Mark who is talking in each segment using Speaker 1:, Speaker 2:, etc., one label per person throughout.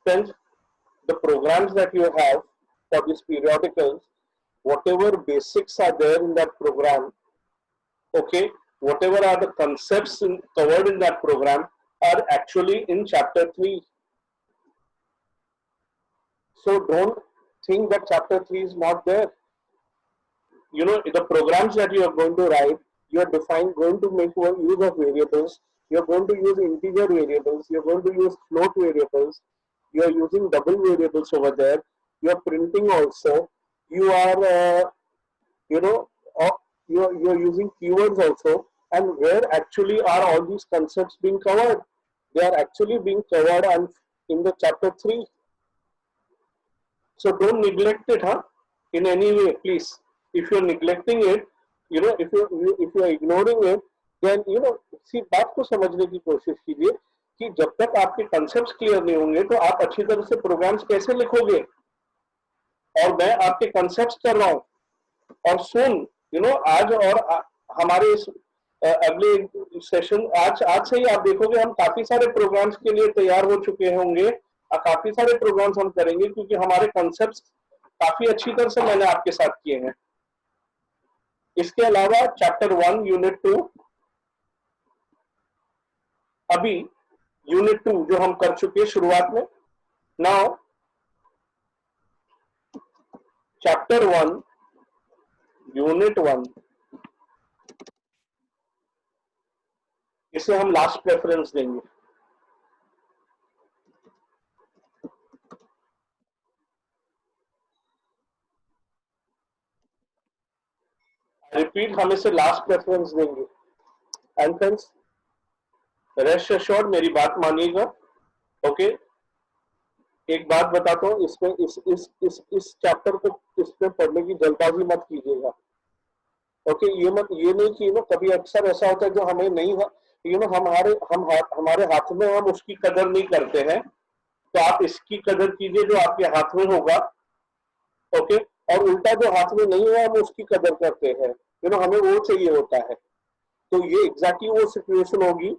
Speaker 1: Friends, the programs that you have for these periodicals, whatever basics are there in that program, okay, whatever are the concepts covered in that program are actually in chapter 3. So don't think that chapter 3 is not there. You know, the programs that you are going to write, you are going to make use of variables, you are going to use integer variables, you are going to use float variables, you are using double variables over there, you are printing also, you are, you know, you are using keywords also, and where actually are all these concepts being covered? They are actually being covered in the chapter 3. So don't neglect it, huh? In any way, please. If you're neglecting it, you know, if you're ignoring it, then you know, सी बात को समझने की कोशिश कीजिए कि जब तक आपके concepts clear नहीं होंगे तो आप अच्छी तरह से programs कैसे लिखोगे? और मैं आपके concepts कर रहा हूँ और सुन, you know, आज और हमारे इस अगले सेशन आज से ही आप देखोगे हम काफी सारे प्रोग्राम्स के लिए तैयार हो चुके होंगे और काफी सारे प्रोग्राम्स हम करेंगे क्योंकि हमारे कॉन्सेप्ट्स काफी अच्छी तरह से मैंने आपके साथ किए हैं। इसके अलावा चैप्टर 1 यूनिट 2, अभी यूनिट 2 जो हम कर चुके हैं शुरुआत में, नाउ चैप्टर 1 यूनिट 1, इसे हम लास्ट प्रेफरेंस देंगे। रिपीट, हम इसे लास्ट प्रेफरेंस देंगे। एंड फ्रेंड्स, रेस्ट एश्योर्ड, मेरी बात मानिएगा, ओके। एक बात बताता हूँ, इसमें इस चैप्टर को इसमें पढ़ने की जल्दबाजी मत कीजिएगा, ओके। ये नहीं कि कभी अक्सर ऐसा होता है जो हमें नहीं, हमारे हाथ में हम उसकी कदर नहीं करते हैं, तो आप इसकी कदर कीजिए जो आपके हाथ में होगा, ओके। और उल्टा जो हाथ में नहीं है हम उसकी कदर करते हैं, हमें वो चाहिए होता है। तो ये एग्जैक्टली वो सिचुएशन होगी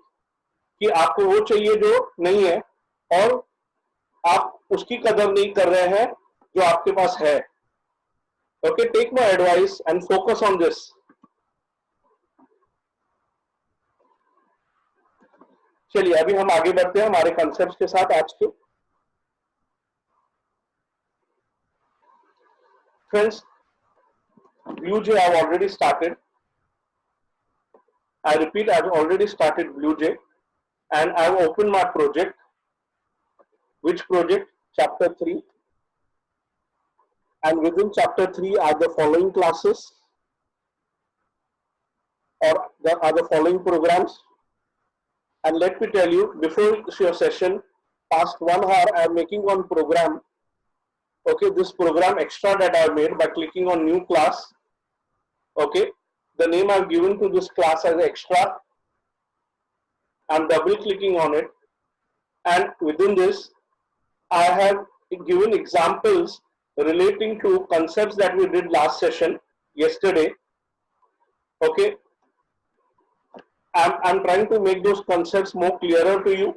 Speaker 1: कि आपको वो चाहिए जो नहीं है और आप उसकी कदर नहीं कर रहे हैं जो आपके पास है, okay. Take my advice and focus on this. चलिए अभी हम आगे बढ़ते हैं हमारे कॉन्सेप्ट्स के साथ आज के। Friends, BlueJ I've already started. I repeat, I've already started BlueJ and I've opened my project. Which project? Chapter 3. And within chapter 3 are the following classes or there are the following programs. And let me tell you, before your session, past 1 hour, I am making one program. Okay, this program extra that I made by clicking on new class. Okay, the name I've given to this class as extra. I'm double clicking on it, and within this, I have given examples relating to concepts that we did last session yesterday. Okay, I'm trying to make those concepts more clearer to you.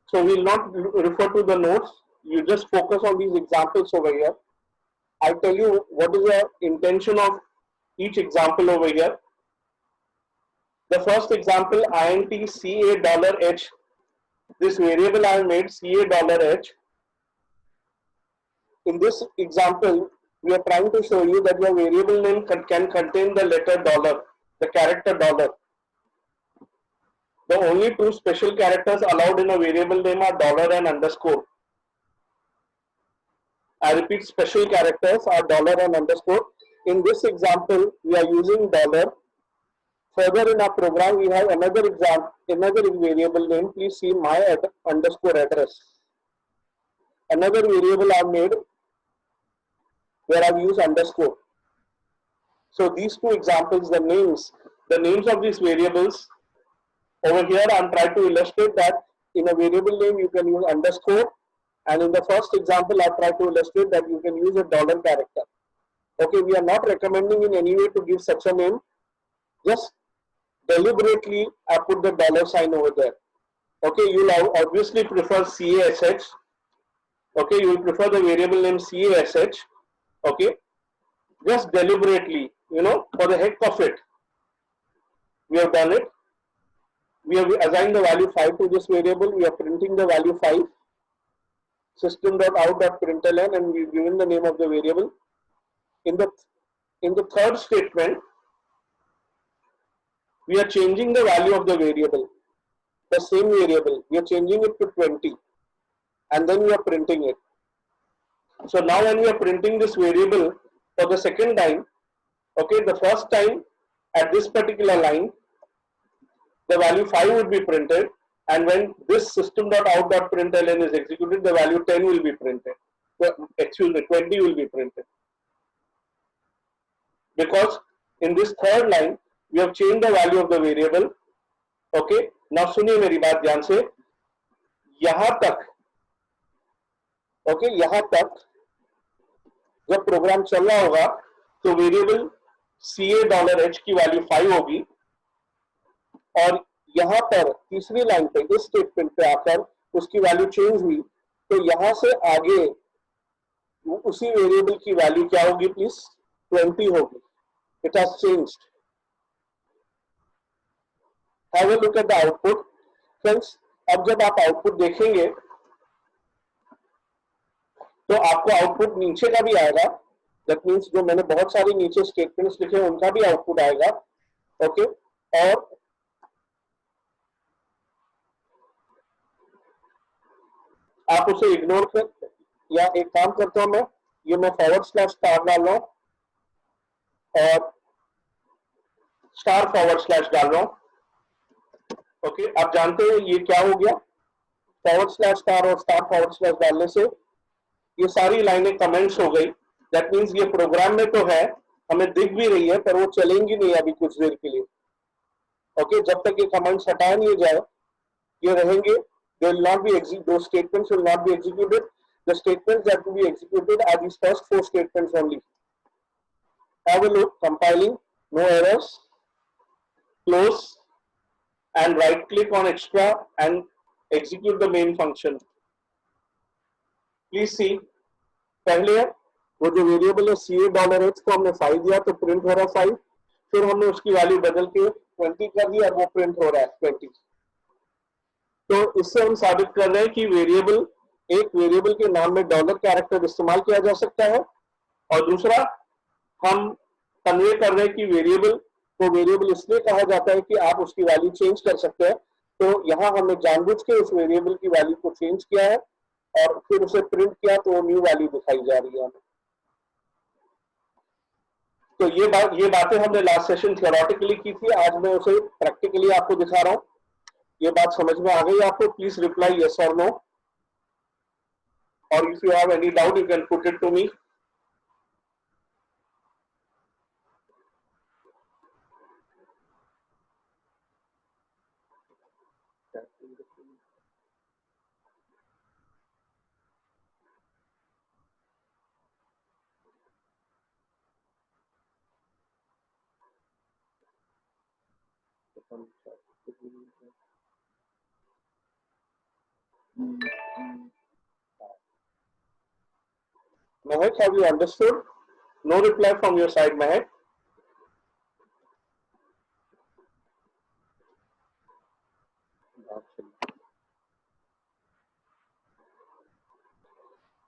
Speaker 1: So we'll not refer to the notes. You just focus on these examples over here. I'll tell you what is the intention of each example over here. The first example, int $CA$H. This variable I made $CA$H. In this example, we are trying to show you that your variable name can contain the letter $, the character $. The only two special characters allowed in a variable name are $ and underscore. I repeat, special characters are $ and underscore. In this example, we are using $. Further in our program, we have another variable name. Please see my underscore address. Another variable I have made where I have used underscore. So these two examples, the names of these variables. Over here, I am trying to illustrate that in a variable name you can use underscore, and in the first example, I try to illustrate that you can use a $ character. Okay, we are not recommending in any way to give such a name. Just deliberately, I put the $ sign over there. Okay, you'll obviously prefer CASH. Okay, you will prefer the variable name CASH. Okay, just deliberately, for the heck of it, we have done it. We have assigned the value 5 to this variable. We are printing the value 5, system.out.println, and we've given the name of the variable. In the third statement, we are changing the value of the variable, the same variable. We are changing it to 20, and then we are printing it. So now when we are printing this variable for the second time, okay, the first time at this particular line, the value 5 would be printed, and when this system.out.println is executed, the value 10 will be printed. Excuse me, 20 will be printed. Because in this third line, we have changed the value of the variable. Okay, now सुनिए मेरी बात ध्यान से, यहां तक, okay, यहां तक जब प्रोग्राम चल रहा होगा तो वेरिएबल $CA की वैल्यू 5 होगी, और यहां पर तीसरी लाइन पे इस स्टेटमेंट पे आकर उसकी वैल्यू चेंज हुई, तो यहां से आगे उसी वेरिएबल की वैल्यू क्या होगी प्लीज? 20 होगी. It has changed. Have a look at the output friends. अब जब आप आउटपुट देखेंगे तो आपको आउटपुट नीचे का भी आएगा. दैट मीन्स जो मैंने बहुत सारे नीचे स्टेटमेंट्स लिखे हैं उनका भी आउटपुट आएगा. ओके, और आप उसे इग्नोर कर, या एक काम करता हूं मैं फॉरवर्ड स्लैश स्टार डाल रहा हूं और स्टार फॉरवर्ड स्लैश डाल रहा हूं. ओके, आप जानते हैं ये क्या हो गया? फॉरवर्ड स्लैश स्टार और स्टार फॉरवर्ड स्लैश डालने से ये सारी लाइनें कमेंट्स हो गई. दैट मीन्स ये प्रोग्राम में तो है, हमें दिख भी रही है, पर वो चलेंगी नहीं अभी कुछ देर के लिए. ओके, जब तक ये कमेंट्स हटाया नहीं जाए ये रहेंगे. They will not be those statements will not be executed. The statements that will be executed are these first 4 statements only. Have a look. Compiling, no errors. Close and right click on extra and execute the main function. Please see. पहले वो जो variable है $CA को हमने 5 दिया तो print हो रहा है 5. फिर हमने उसकी वैल्यू बदल के 20 कर दी और वो प्रिंट हो रहा है 20. तो इससे हम साबित कर रहे हैं कि एक वेरिएबल के नाम में डॉलर कैरेक्टर इस्तेमाल किया जा सकता है, और दूसरा हम कन्वे कर रहे हैं कि वेरिएबल इसलिए कहा जाता है कि आप उसकी वैल्यू चेंज कर सकते हैं. तो यहां हमने जानबूझ के उस वेरिएबल की वैल्यू को चेंज किया है और फिर उसे प्रिंट किया तो न्यू वैल्यू दिखाई जा रही है. तो ये बातें हमने लास्ट सेशन थियोरेटिकली की थी, आज मैं उसे प्रैक्टिकली आपको दिखा रहा हूं. ये बात समझ में आ गई आपको? प्लीज रिप्लाई यस और नो, और if you have any doubt you can put it to me. Mahek, have you understood? No reply from your side, Mahek.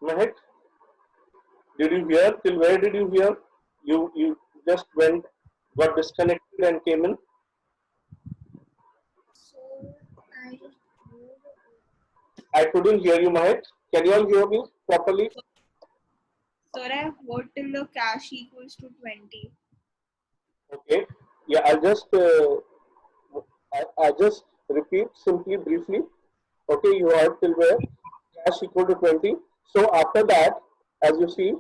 Speaker 1: Mahek, did you hear? Till where did you hear? You just got disconnected and came in. I couldn't hear you, Mahek. Can you all hear me properly?
Speaker 2: Sir, I wrote till the cash equals to 20.
Speaker 1: Okay. Yeah, I'll just repeat simply briefly. Okay, you have till where cash equal to 20. So after that, as you see,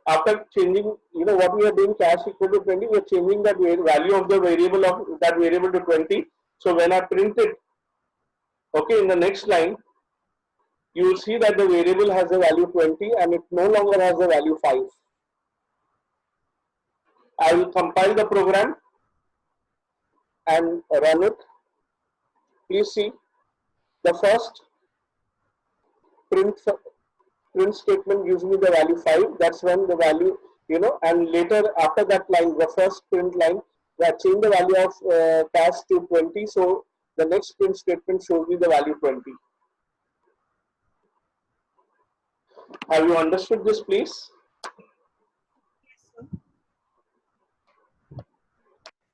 Speaker 1: after changing, what we are doing, cash equal to 20, we are changing that value of the variable of that variable to 20. So when I print it, okay, in the next line, you will see that the variable has a value 20 and it no longer has a value 5. I will compile the program and run it. Please see. the first print print statement gives me the value 5. That's when the value, and later after that line, the first print line, I change the value of cash to 20. So the next print statement shows me the value 20. Have you understood this, please?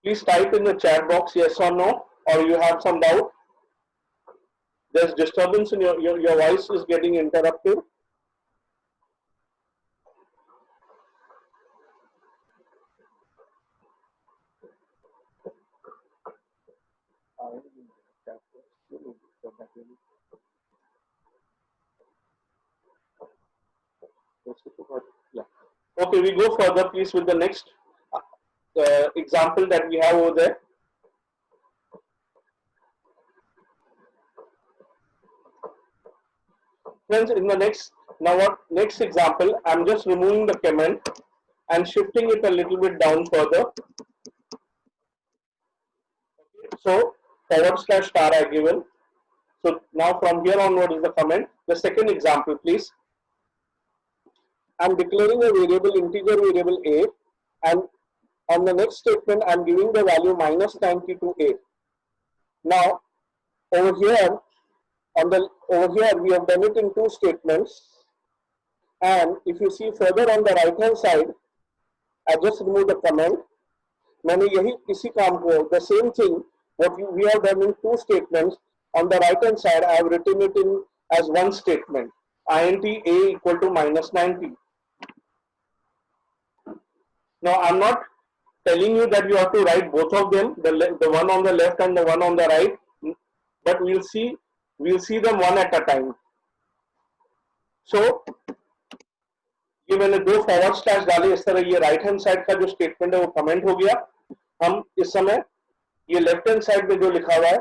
Speaker 1: Please type in the chat box yes or no, or you have some doubt. There's disturbance in your voice is getting interrupted. Yeah. Okay, we go further, please, with the next example that we have over there. Friends, in the next example, I'm just removing the comment and shifting it a little bit down further. So /star I given. So now from here onward is the comment. The second example, please. I'm declaring a variable, integer variable a, and on the next statement, I'm giving the value -90 to a. Now, over here, we have done it in two statements. And if you see further on the right hand side, I just remove the comment. मैंने यही इसी काम को, the same thing, what we have done in two statements. On the right hand side, I have written it in as one statement, int a equal to -90. Now, I'm not telling you that you have to write both of them, the one on the left and the one on the right, but we'll see them one at a time. So, ये मैंने दो forward slash डाले, इस तरह ये right hand side का जो statement है वो कमेंट हो गया. हम इस समय ये लेफ्ट हैंड साइड में जो लिखा हुआ है,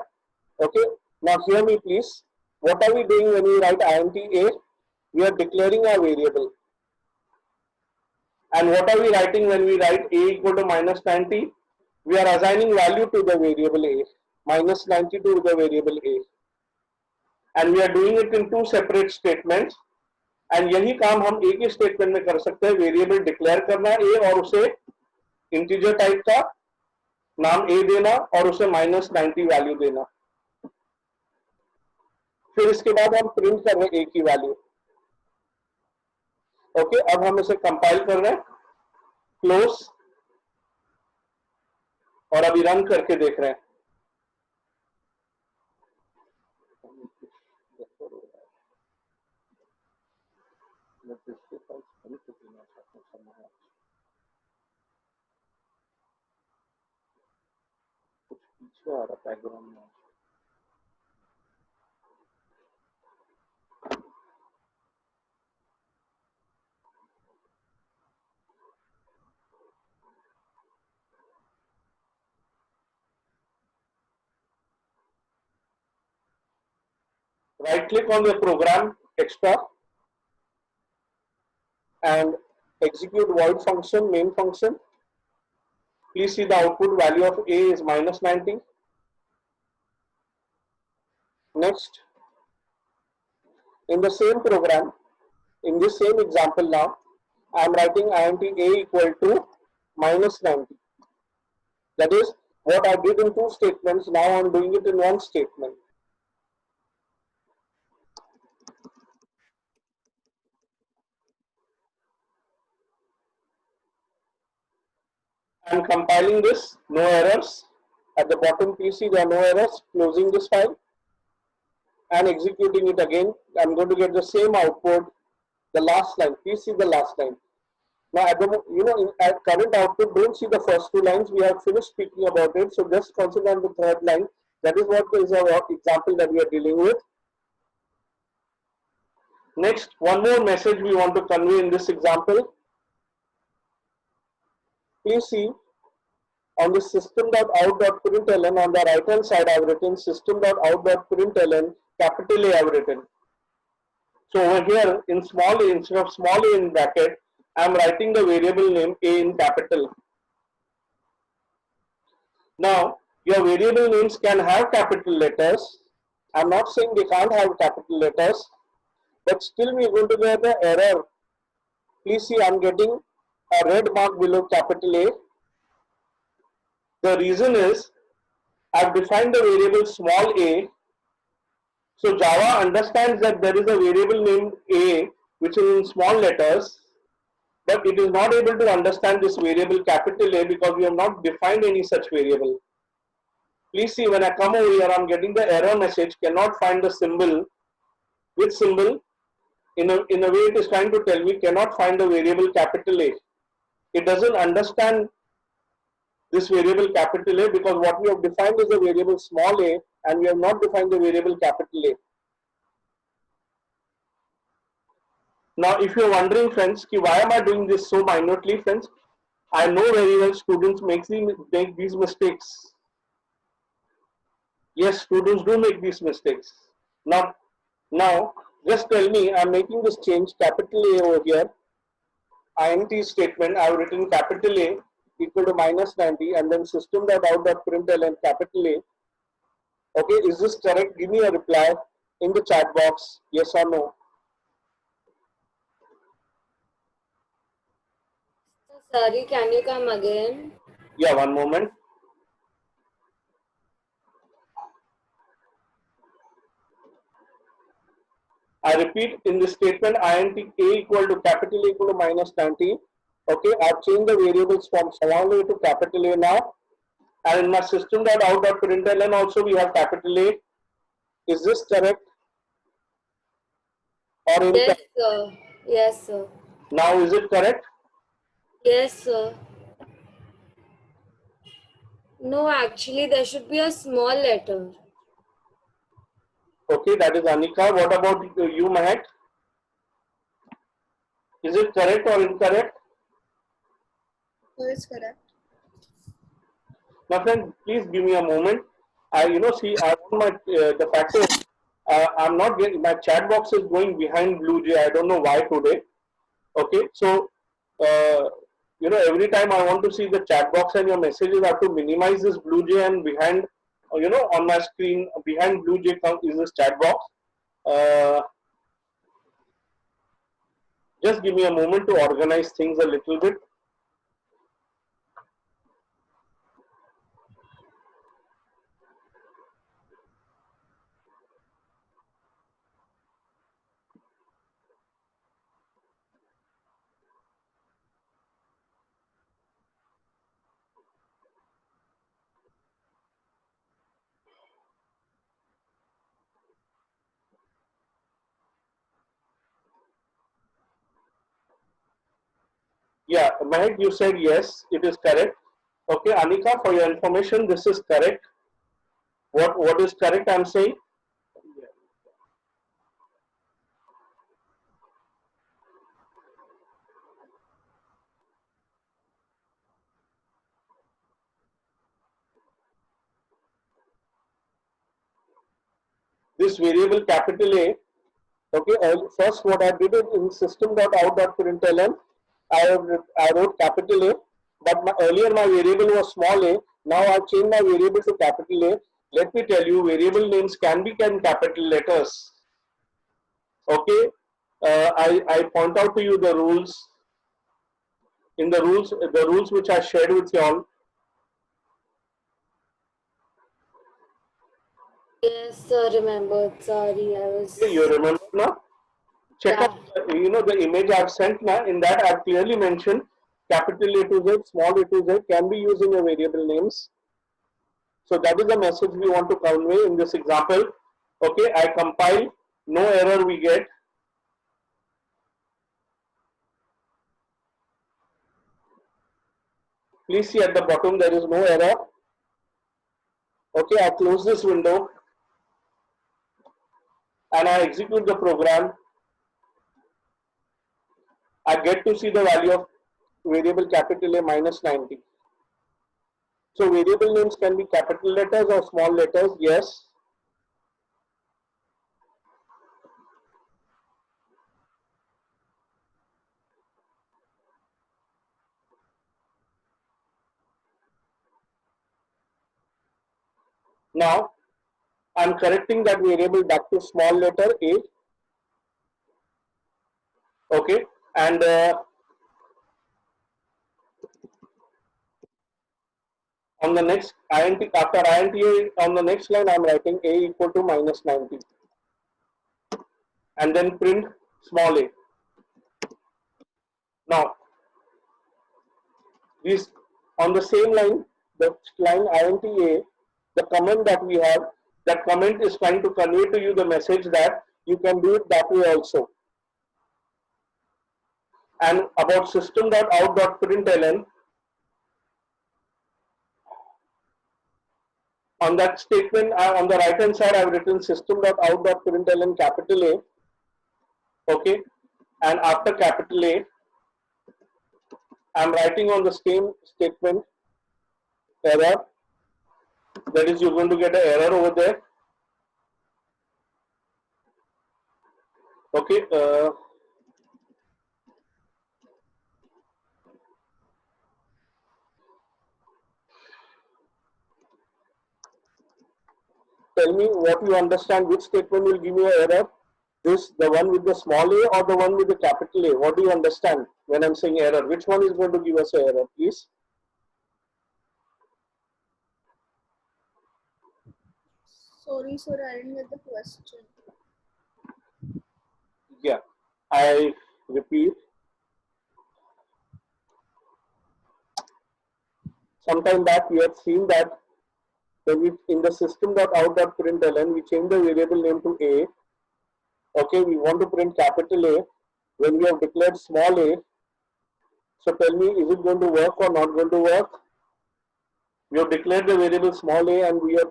Speaker 1: okay, now hear me please, what are we doing when we write int a? We are declaring a variable. And what are we writing when we write a equal to -90? We are assigning value to the variable a, -90 to the variable a, and we are doing it in two separate statements. And यही काम हम एक ही statement में कर सकते हैं. Variable declare करना ए और उसे इंटीजर टाइप का नाम ए देना और उसे -90 वैल्यू देना. फिर इसके बाद हम प्रिंट कर रहे हैं ए की वैल्यू. ओके, अब हम इसे कंपाइल कर रहे हैं, क्लोज, और अभी रन करके देख रहे हैं. कुछ पीछे आ रहा बैकग्राउंड में. Right click on the program extra and execute void function, main function. Please see the output value of a is -90. Next, in the same program, in this same example now, I am writing int a equal to -90. That is what I did in two statements. Now I am doing it in one statement. I am compiling this, no errors. At the bottom, please see there are no errors. Closing this file and executing it again. I am going to get the same output. The last line, please see the last line. Now, at the at current output, don't see the first two lines. We have finished speaking about it. So just concentrate on the third line. That is what is our example that we are dealing with. Next, one more message we want to convey in this example. Please see on the system.out.println on the right hand side, I have written system.out.println, capital A I have written. So over here in small a, instead of small a in bracket, I am writing the variable name a in capital. Now, your variable names can have capital letters I'm not saying they can't have capital letters, but still we are going to get the error. Please see, I'm getting a red mark below capital A. The reason is I've defined the variable small a. So Java understands that there is a variable named a which is in small letters, but it is not able to understand this variable capital A because we have not defined any such variable. Please see, when I come over here, I'm getting the error message, cannot find the symbol. Which symbol? In a way, it is trying to tell me cannot find the variable capital A. It doesn't understand this variable capital A because what we have defined is the variable small a and we have not defined the variable capital A. Now, if you're wondering, friends, why am I doing this so minutely, friends? I know very well students make these mistakes. Yes, students do make these mistakes. Now, just tell me, I'm making this change, capital A over here, int statement, I've written capital A equal to minus 90 and then system.out.println capital A. Okay, is this correct? Give me a reply in the chat box, yes or no.
Speaker 3: Sorry, can you come again?
Speaker 1: Yeah, one moment. I repeat, in this statement, int a equal to capital A equal to minus 90. Okay, I've changed the variables from small a to capital A now. And in my system.out.println also we have capital A. Is this correct or
Speaker 3: Yes,
Speaker 1: incorrect?
Speaker 3: sir. Yes, sir.
Speaker 1: Now is it correct?
Speaker 3: Yes, sir. No, actually, there should be a small letter.
Speaker 1: Okay, that is Anika. What about you, Mahek? Is it correct or incorrect?
Speaker 2: So it's correct.
Speaker 1: My friend, please give me a moment. I want my the fact is, I'm not getting my chat box is going behind BlueJ. I don't know why today. Okay, so every time I want to see the chat box and your messages, I have to minimize this BlueJ and behind, on my screen behind BlueJ is this chat box. Uh, just give me a moment to organize things a little bit. Yeah, Mahek, you said yes, it is correct. Okay, Anika, for your information, this is correct. What is correct? I'm saying. This variable capital A. Okay, first what I did in system.out.println, I wrote capital A, but earlier my variable was small a. Now I've changed my variable to capital A. Let me tell you, variable names can be in capital letters. Okay, I point out to you the rules. In the rules which I shared with you all.
Speaker 3: Yes, sir. Remembered. Sorry, I was.
Speaker 1: Okay, you remember now? Check out,
Speaker 3: Yeah.
Speaker 1: the image I've sent now. In that, I've clearly mentioned capital A to Z, small a to Z can be used in your variable names. So that is the message we want to convey in this example. Okay, I compile, no error we get. Please see at the bottom there is no error. Okay, I close this window and I execute the program. I get to see the value of variable capital A minus 90. So variable names can be capital letters or small letters, yes. Now I'm correcting that variable back to small letter a. Okay, and on the next int, after int on the next line, I'm writing a equal to minus 90, and then print small a. Now, this on the same line, the line int a, the comment that we have, that comment is trying to convey to you the message that you can do it that way also. And about system.out.println, on that statement, on the right hand side, I've written system.out.println capital A. Okay, and after capital A, I'm writing on the same statement error. That is, you're going to get an error over there. Okay, tell me what you understand. Which statement will give you an error? This, the one with the small a or the one with the capital A? What do you understand when I'm saying error? Which one is going to give us an error, please?
Speaker 2: Sorry, sir, I didn't get the question.
Speaker 1: Yeah, I repeat. Sometime back we have seen that when we in the system.out.println we change the variable name to a. Okay, we want to print capital A when we have declared small a. So tell me, is it going to work or not going to work? We have declared the variable small a and we are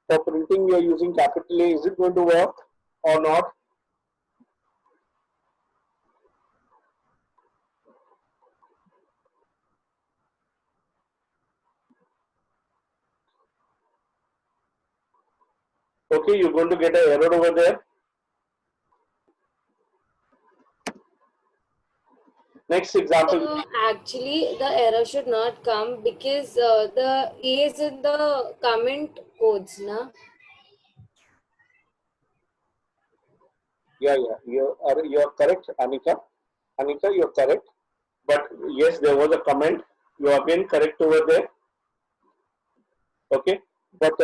Speaker 1: for printing we are using capital A. Is it going to work or not? Okay, you're going to get an error over there. Next example.
Speaker 3: So actually, the error should not come because the A is in the comment codes, na?
Speaker 1: Yeah, you're correct, Anika. Anika, you're correct. But yes, there was a comment. You're again correct over there. Okay, but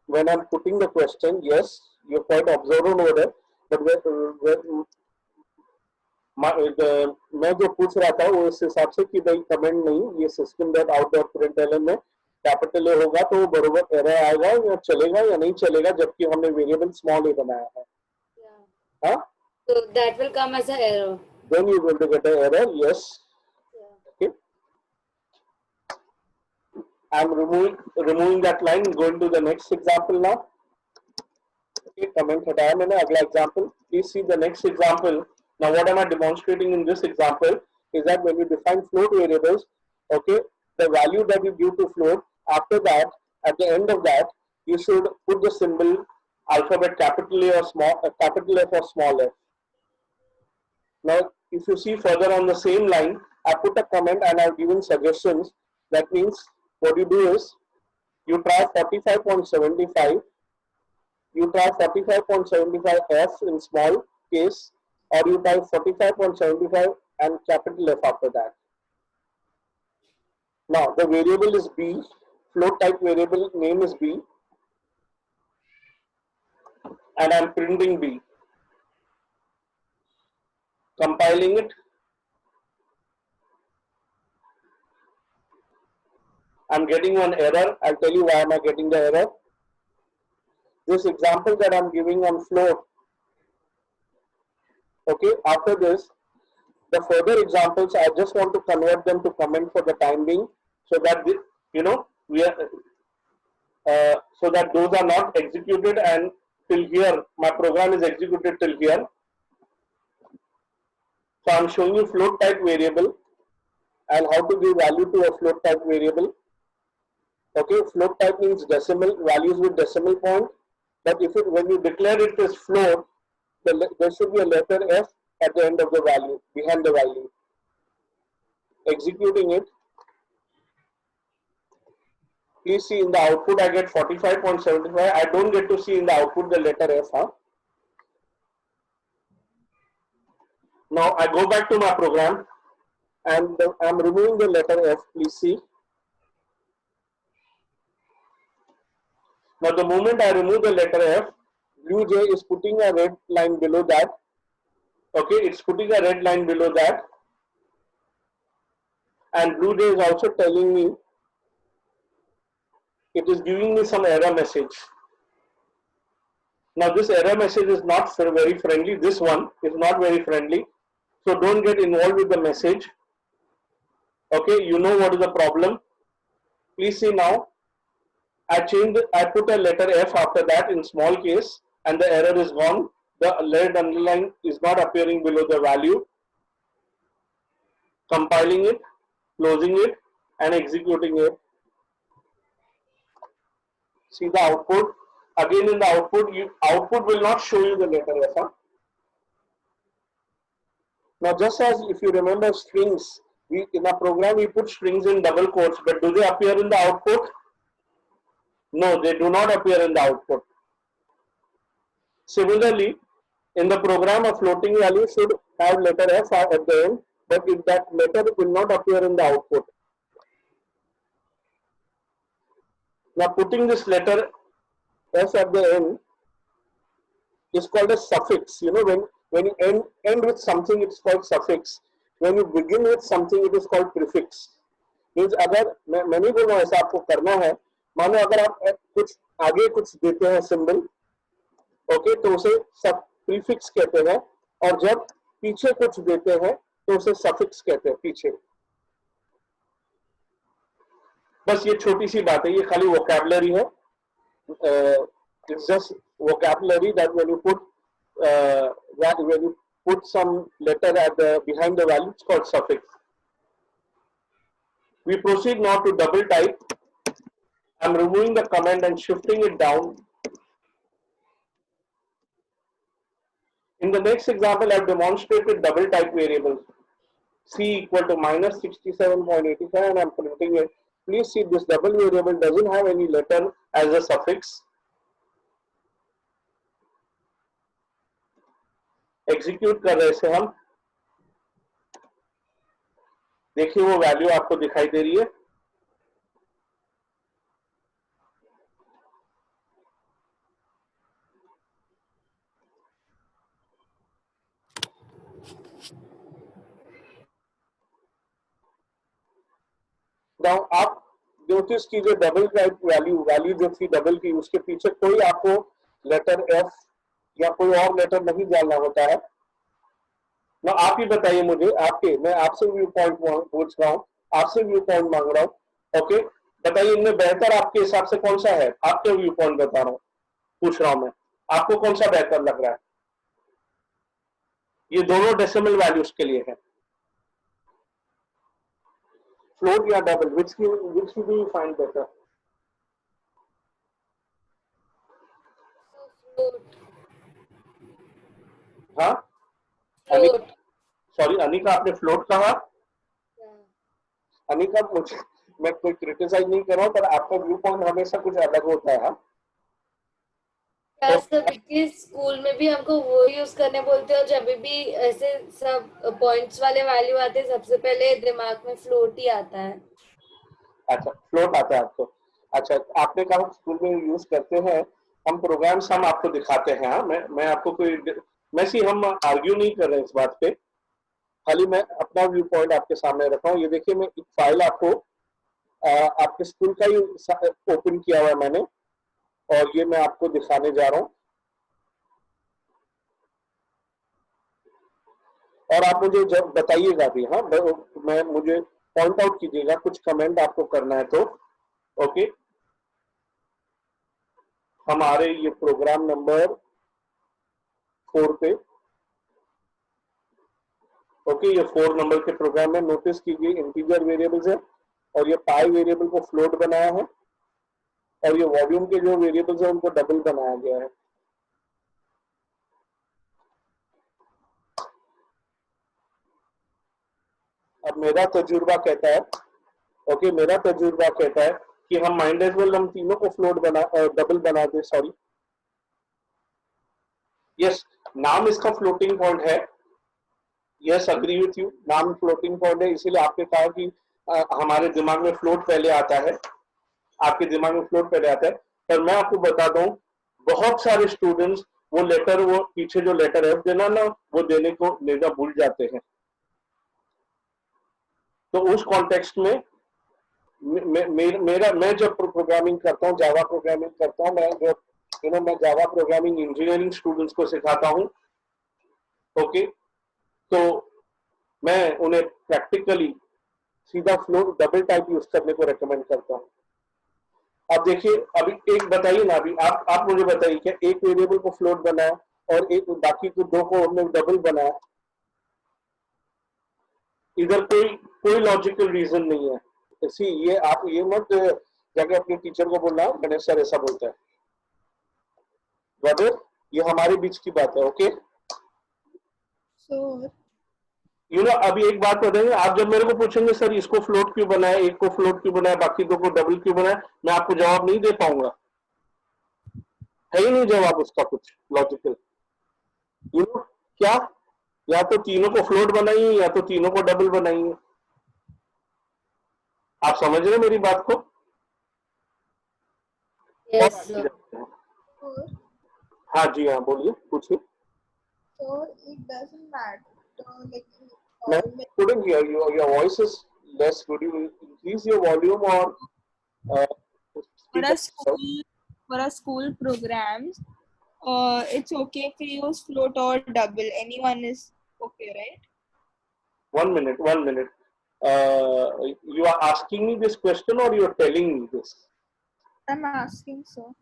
Speaker 1: when I'm putting the question, yes, you're quite observant over there. But मैं जो पूछ रहा था वो इस हिसाब से कि भाई कमेंट नहीं, ये system dot out dot println में कैपिटल ए होगा तो वो बरोबर एरर आएगा या चलेगा या नहीं चलेगा, जबकि हमने वेरिएबल स्मॉल ए बनाया है. हाँ,
Speaker 3: So that will come as an error.
Speaker 1: then you will get an error. Yes. Okay. I'm removing that line. Going to the next example now. Okay, comment हटाया मैंने. अगला example. Please see the next example. Now, what am I demonstrating in this example is that when you define float variables, okay, the value that you give to float, after that, at the end of that, you should put the symbol alphabet capital A or capital F or small f. Now, if you see further on the same line, I put a comment and I've given suggestions. That means what you do is you try 45.75. You try 45.75 f in small case, or you type 45.75 and capital F after that. Now the variable is B, float type variable name is B, and I'm printing B. Compiling it. I'm getting one error. I'll tell you why am I getting the error. This example that I'm giving on float. Okay, after this, the further examples, I just want to convert them to comment for the time being, so that we are so that those are not executed, and till here my program is executed till here. So I'm showing you float type variable and how to give value to a float type variable. Okay, float type means decimal values with decimal point, but when you declare it as float, there should be a letter F at the end of the value, behind the value. Executing it. Please see in the output I get 45.75. I don't get to see in the output the letter F. Huh? Now I go back to my program and I'm removing the letter F. Please see. Now the moment I remove the letter F, BlueJ is putting a red line below that. Okay, it's putting a red line below that. And BlueJ is also telling me, it is giving me some error message. Now this error message is not very friendly. This one is not very friendly. So don't get involved with the message. Okay, you know what is the problem. Please see now. I put a letter F after that in small case and the error is gone. The red underline is not appearing below the value. Compiling it, closing it and executing it. See the output. Again in the output will not show you the letter F. Huh? Now just as if you remember strings, in a program we put strings in double quotes, but do they appear in the output? No, they do not appear in the output. Similarly, in the program a floating value should have letter F at the end, but if that letter will not appear in the output. Now putting this letter F at the end is called a suffix. You know, when you end with something, it's called suffix. When you begin with something, it is called prefix. Means अगर मैं नहीं बोल रहा हूँ ऐसा आपको करना है, मानो अगर आप कुछ आगे कुछ देते हैं सिंबल, ओके, तो उसे प्रीफिक्स कहते हैं, और जब पीछे कुछ देते हैं तो उसे सफिक्स कहते हैं पीछे. बस ये छोटी सी बात है, ये खाली वोकैबुलरी है. It's just vocabulary that when you put some letter at behind the value, it's called suffix. We proceed now to double type. I'm removing the command and shifting it down. In the next example, I've demonstrated double type variables. C equal to minus 67.85 and I'm printing it. Please see this double variable doesn't have any letter as a suffix. Execute कर रहे से हम, देखिए वो value आपको दिखाई दे रही है. Now आप नोटिस कीजिए डबल टाइप वैल्यू जो थी डबल की, उसके पीछे कोई आपको लेटर एफ या कोई और लेटर नहीं डालना होता है ना. आप ही बताइए मुझे, मैं आपसे व्यू पॉइंट पूछ रहा हूँ, आपसे व्यू पॉइंट मांग रहा हूँ. ओके, बताइए इनमें बेहतर आपके हिसाब से कौन सा है? आपके व्यू पॉइंट बता रहा हूँ, पूछ रहा हूँ मैं, आपको कौन सा बेहतर लग रहा है? ये दोनों डेसिमल वैल्यूज के लिए है. फ्लोट या double, which do you find better? हाँ, सॉरी अनिका, आपने फ्लोट कहा. अनिका, मुझे, मैं कोई क्रिटिसाइज नहीं कर रहा हूँ, पर आपका व्यू पॉइंट हमेशा कुछ अलग होता है.
Speaker 3: स्कूल में भी हमको वो यूज करने बोलते हैं, जब भी ऐसे सब पॉइंट्स वाले वैल्यू आते हैं सबसे पहले दिमाग में फ्लोट ही आता है.
Speaker 1: अच्छा, फ्लोट आता है आपको. अच्छा, आपने कहा स्कूल में यूज करते हैं, हम प्रोग्राम्स हम आपको दिखाते हैं. हाँ, मैं आपको कोई हम आर्ग्यू नहीं कर रहे हैं इस बात पे, खाली मैं अपना व्यू पॉइंट आपके सामने रखा हूँ. ये देखिए, मैं एक फाइल आपको आपके स्कूल का ही ओपन किया हुआ है मैंने, और ये मैं आपको दिखाने जा रहा हूँ. और आप मुझे जब बताइएगा भी, हाँ, मुझे पॉइंट आउट कीजिएगा, कुछ कमेंट आपको करना है तो. ओके, हमारे ये प्रोग्राम नंबर 4 पे, ओके, ये 4 नंबर के प्रोग्राम में नोटिस कीजिए इंटीजर वेरिएबल्स है, और ये पाई वेरिएबल को फ्लोट बनाया है, और ये वॉल्यूम के जो वेरिएबल्स है उनको डबल बनाया गया है. अब मेरा तजुर्बा कहता है, ओके, मेरा तजुर्बा कहता है कि हम माइंड एज वेल हम तीनों को फ्लोट बना डबल बना दे. सॉरी, यस, नाम इसका फ्लोटिंग पॉइंट है. यस, अग्री विथ यू, नाम फ्लोटिंग पॉइंट है, इसीलिए आपने कहा कि हमारे दिमाग में फ्लोट पहले आता है, आपके दिमाग में फ्लोट पहले आता है. पर मैं आपको बता दूं, बहुत सारे स्टूडेंट्स वो लेटर, वो पीछे जो लेटर है देना ना, वो देने को लेना भूल जाते हैं. तो उस कॉन्टेक्स्ट में मैं जब प्रोग्रामिंग करता हूँ, जावा प्रोग्रामिंग करता हूँ, मैं जावा प्रोग्रामिंग इंजीनियरिंग स्टूडेंट्स को सिखाता हूँ. ओके, तो मैं उन्हें प्रैक्टिकली सीधा फ्लोट डबल टाइप यूज करने को रेकमेंड करता हूँ. अब देखिए, अभी एक बताइए ना, अभी आप मुझे बताइए, क्या एक वेरिएबल को फ्लोट बनाया और एक बाकी को दो को हमने डबल बनाया? इधर कोई लॉजिकल रीजन नहीं है. सी, ये आप ये मत जाके अपने टीचर को बोलना गणेश सर ऐसा बोलता है. ब्रदर, ये हमारे बीच की बात है. ओके,
Speaker 2: So,
Speaker 1: अभी एक बात बताइए, आप जब मेरे को पूछेंगे सर इसको फ्लोट क्यों बनाया, एक को फ्लोट क्यों बनाया, बाकी दो को डबल क्यों बनाया, मैं आपको जवाब नहीं दे पाऊंगा. है ही नहीं जवाब उसका कुछ लॉजिकल. क्या, या तो तीनों को फ्लोट बनाइए या तो तीनों को डबल बनाइए. आप समझ रहे हैं मेरी बात को? और
Speaker 3: Yes,
Speaker 1: आगे
Speaker 3: sir.
Speaker 1: जाते हैं.
Speaker 2: so,
Speaker 1: हाँ जी, हाँ बोलिए, पूछिए.
Speaker 2: so it doesn't matter. Like,
Speaker 1: मैं
Speaker 2: like
Speaker 1: couldn't hear you. Your voice is less. Could you increase your volume or uh,
Speaker 2: for
Speaker 1: speak
Speaker 2: a
Speaker 1: up loud?
Speaker 2: school, for a school programs, it's okay if we use float or double. Anyone is okay, right?
Speaker 1: 1 minute, 1 minute. You are asking me this question or you are telling me this?
Speaker 2: I'm asking so.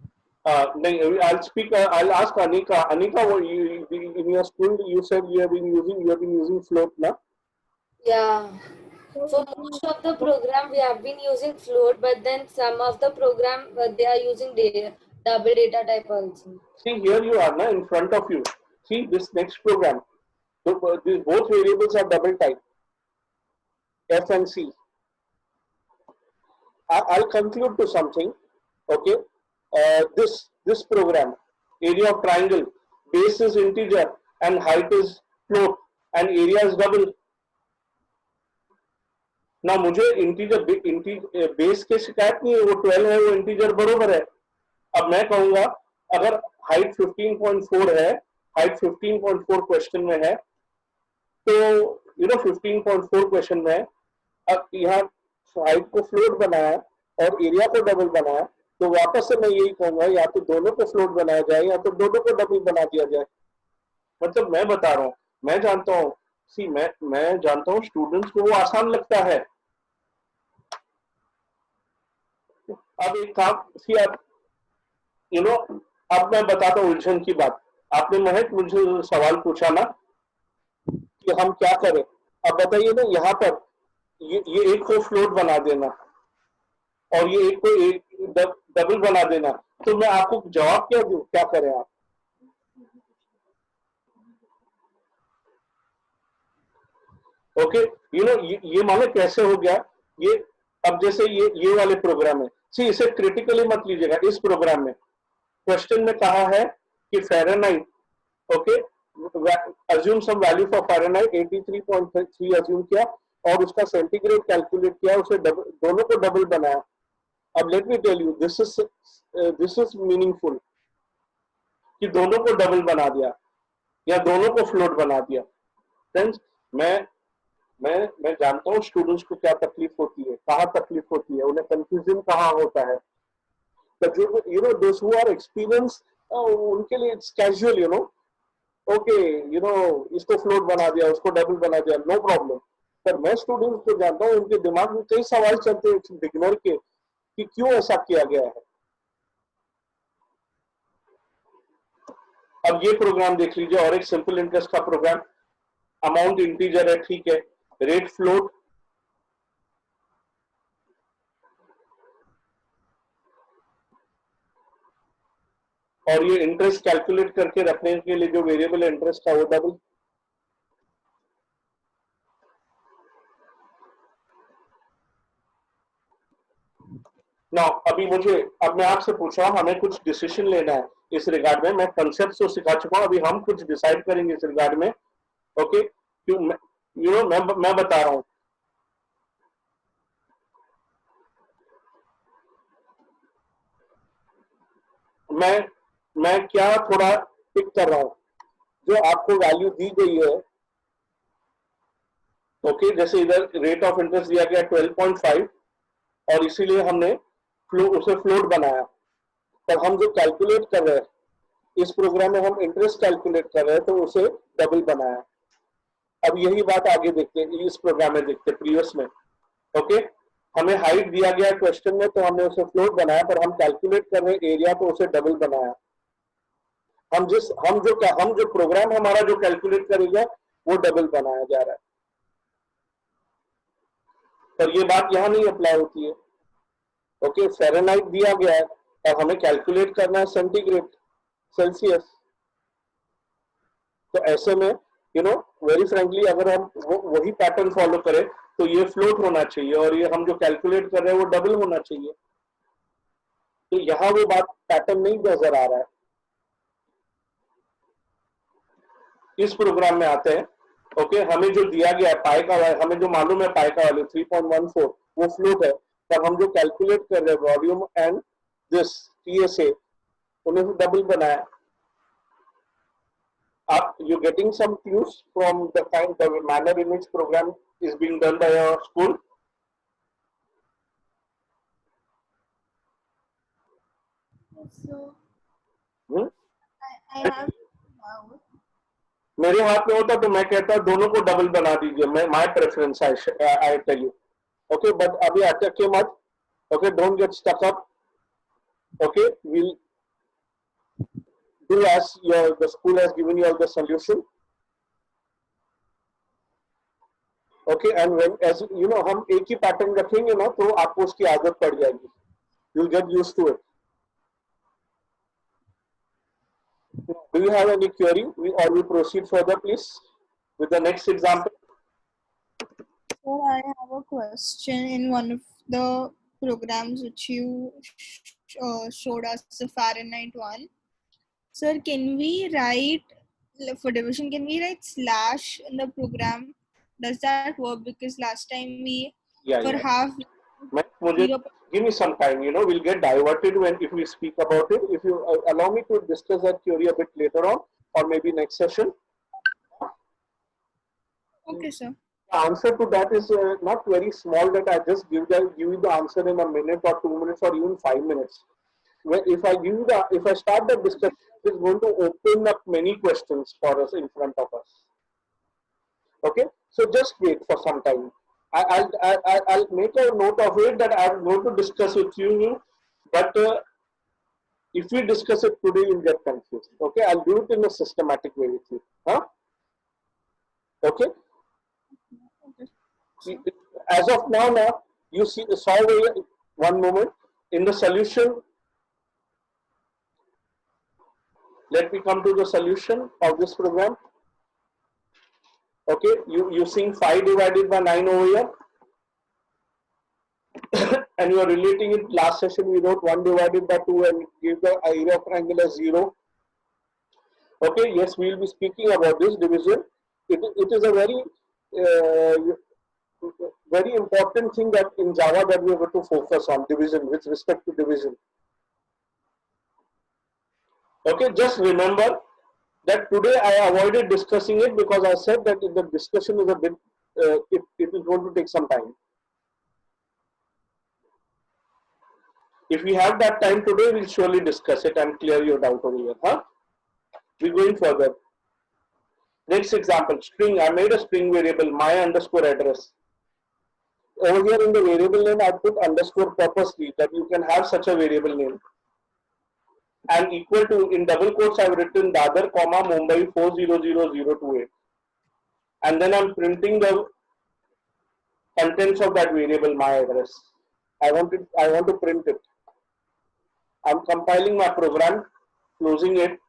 Speaker 1: No, I'll speak. I'll ask Anika. Anika, in your school, you said you have been using float, na?
Speaker 3: Yeah. For most of the program, we have been using float, but then some of the program they are using double data type also.
Speaker 1: See, here you are, na, in front of you. See this next program. So, both variables are double type, F and C. I'll conclude to something. Okay, this program, area of triangle, base is integer and height is float and area is double. ना मुझे integer base के शिकायत नहीं है, वो 12 है, वो integer बरोबर है. अब मैं कहूंगा अगर हाइट 15.4 है, हाइट 15.4 क्वेश्चन में है, तो 15.4 क्वेश्चन में है. अब यहाँ हाइट को फ्लोट बनाया और एरिया को डबल बनाया, तो वापस से मैं यही कहूंगा या तो दोनों को फ्लोट बनाया जाए या तो दोनों को डबल बना दिया जाए. मतलब मैं बता रहा हूँ, मैं जानता हूँ, सी मैं जानता हूँ स्टूडेंट्स को वो आसान लगता है. अब एक काम, सी आप अब मैं बताता हूँ उलझन की बात. आपने महक मुझे सवाल पूछा ना कि हम क्या करें. अब बताइए ना, यहाँ पर ये एक को फ्लोट बना देना और ये एक को एक डबल बना देना, तो मैं आपको जवाब क्या दूं, क्या करें आप? ओके, ये माने कैसे हो गया ये. अब जैसे ये वाले प्रोग्राम है, सी इसे क्रिटिकली मत लीजिएगा. इस प्रोग्राम में क्वेश्चन में कहा है कि Fahrenheit, okay, assume some value for Fahrenheit 83.3 assume किया और उसका सेंटीग्रेड कैलकुलेट किया, उसे दोनों को डबल बनाया. अब let me tell you, this is meaningful कि दोनों को डबल बना दिया या दोनों को फ्लोट बना दिया. फ्रेंड्स, मैं जानता हूँ स्टूडेंट्स को क्या तकलीफ होती है, कहाँ तकलीफ होती है, उन्हें कंफ्यूजन कहाँ होता है. जो those who are experienced, उनके लिए इट्स कैजुअल, ओके, इसको फ्लोट बना दिया, उसको डबल बना दिया, नो प्रॉब्लम. पर मैं स्टूडेंट्स को जानता हूँ, उनके दिमाग में कई सवाल चलते हैं बिगिनर के कि क्यों ऐसा किया गया है. अब ये प्रोग्राम देख लीजिए, और एक सिंपल इंटरेस्ट का प्रोग्राम. अमाउंट इंटीजर है, ठीक है, रेट फ्लोट, और ये इंटरेस्ट कैलकुलेट करके रखने के लिए जो वेरिएबल इंटरेस्ट था वो डबल. ना अभी मुझे, अब मैं आपसे पूछ रहा हूँ, हमें कुछ डिसीजन लेना है इस रिगार्ड में। मैं कंसेप्ट तो सिखा चुका हूँ, अभी हम कुछ डिसाइड करेंगे इस रिगार्ड में। ओके, क्यों मैं बता रहा हूँ। मैं मैं क्या थोड़ा पिक कर रहा हूँ, जो आपको वैल्यू दी गई है। ओके, जैसे इधर रेट ऑफ इंटरेस्ट दिया गया 12.5, और इसीलिए हमने उसे फ्लोट बनाया। तब हम जो कैलकुलेट कर रहे हैं इस प्रोग्राम में, हम इंटरेस्ट कैलकुलेट कर रहे हैं, तो उसे डबल बनाया। अब यही बात आगे देखते हैं, इस प्रोग्राम में देखते हैं, प्रीवियस में। ओके, हमें हाइट दिया गया क्वेश्चन में, तो हमने उसे फ्लोट बनाया, पर हम कैलकुलेट कर रहे हैं एरिया, तो उसे डबल बनाया। हम जो प्रोग्राम हमारा जो कैलकुलेट करेगा वो डबल बनाया जा रहा है, पर ये बात यहाँ नहीं अप्लाई होती है। ओके, फ़ारेनहाइट दिया गया है और हमें कैलकुलेट करना है सेंटीग्रेड, सेल्सियस। तो ऐसे में वेरी फ्रेंकली, अगर हम वही पैटर्न फॉलो करें, तो ये फ्लोट होना चाहिए, और ये हम जो कैलकुलेट कर रहे हैं वो डबल होना चाहिए। तो यहाँ वो बात पैटर्न नहीं नजर आ रहा है। इस प्रोग्राम में आते हैं। ओके, हमें जो दिया गया है पाई का, हमें जो मालूम है पाई का वैल्यू 3.14, वो फ्लोट है। तब हम जो कैलकुलेट कर रहे हैं वॉल्यूम एंड दिस टीएसए, उन्हें डबल बनाया। आप you getting some cues from the manner in which program is being done by your school?
Speaker 2: So
Speaker 1: Hmm?
Speaker 2: I have doubt.
Speaker 1: मेरे हाथ में होता तो मैं कहता दोनों को डबल बना दीजिए, मैं my preference, I tell you. Okay, but अभी अटके मत। Okay, don't get stuck up. Okay, we'll do as the school has given you all the solution. Okay, and when as हम एक ही पैटर्न रखेंगे ना, तो आपको उसकी आदत पड़ जाएगी, you will get used to it. Do you have any query, or we proceed further, please, with the next example?
Speaker 2: So I have a question in one of the programs which you showed us, the Fahrenheit one. Sir, can we write for division? Can we write slash in the program? Does that work? Because last time we
Speaker 1: Yeah,
Speaker 2: for
Speaker 1: yeah.
Speaker 2: half
Speaker 1: मुझे
Speaker 2: 0.
Speaker 1: give me some time. We'll get diverted when if we speak about it. If you allow me to discuss that query a bit later on, or maybe next session.
Speaker 2: Okay, sir.
Speaker 1: The answer to that is not very small, that I just give you the answer in a minute or 2 minutes or even 5 minutes. If I start the discussion, it's going to open up many questions for us in front of us. Okay, so just wait for some time. I'll make a note of it that I'm going to discuss with you, but if we discuss it today, you'll get confused. Okay, I'll do it in a systematic way with you. Huh? Okay. As of now, you see, solve one moment in the solution. Let me come to the solution of this program. Okay, you seeing 5 divided by 9 over here, and you are relating it. Last session we wrote 1 divided by 2 and give the area of triangle as 0. Okay, yes, we will be speaking about this division. It is a very important thing that in Java that we are going to focus on, division, with respect to division. Okay, just remember that today I avoided discussing it because I said that the discussion is a bit, it is going to take some time. If we have that time today, we'll surely discuss it and clear your doubt over here. Huh? We're going further. Next example, string. I made a string variable, my underscore address. Over here in the variable name, I put underscore purposely, that you can have such a variable name. And equal to, in double quotes, I've written Dadar, Mumbai 400028. And then I'm printing the contents of that variable, my address. I want to print it. I'm compiling my program, closing it,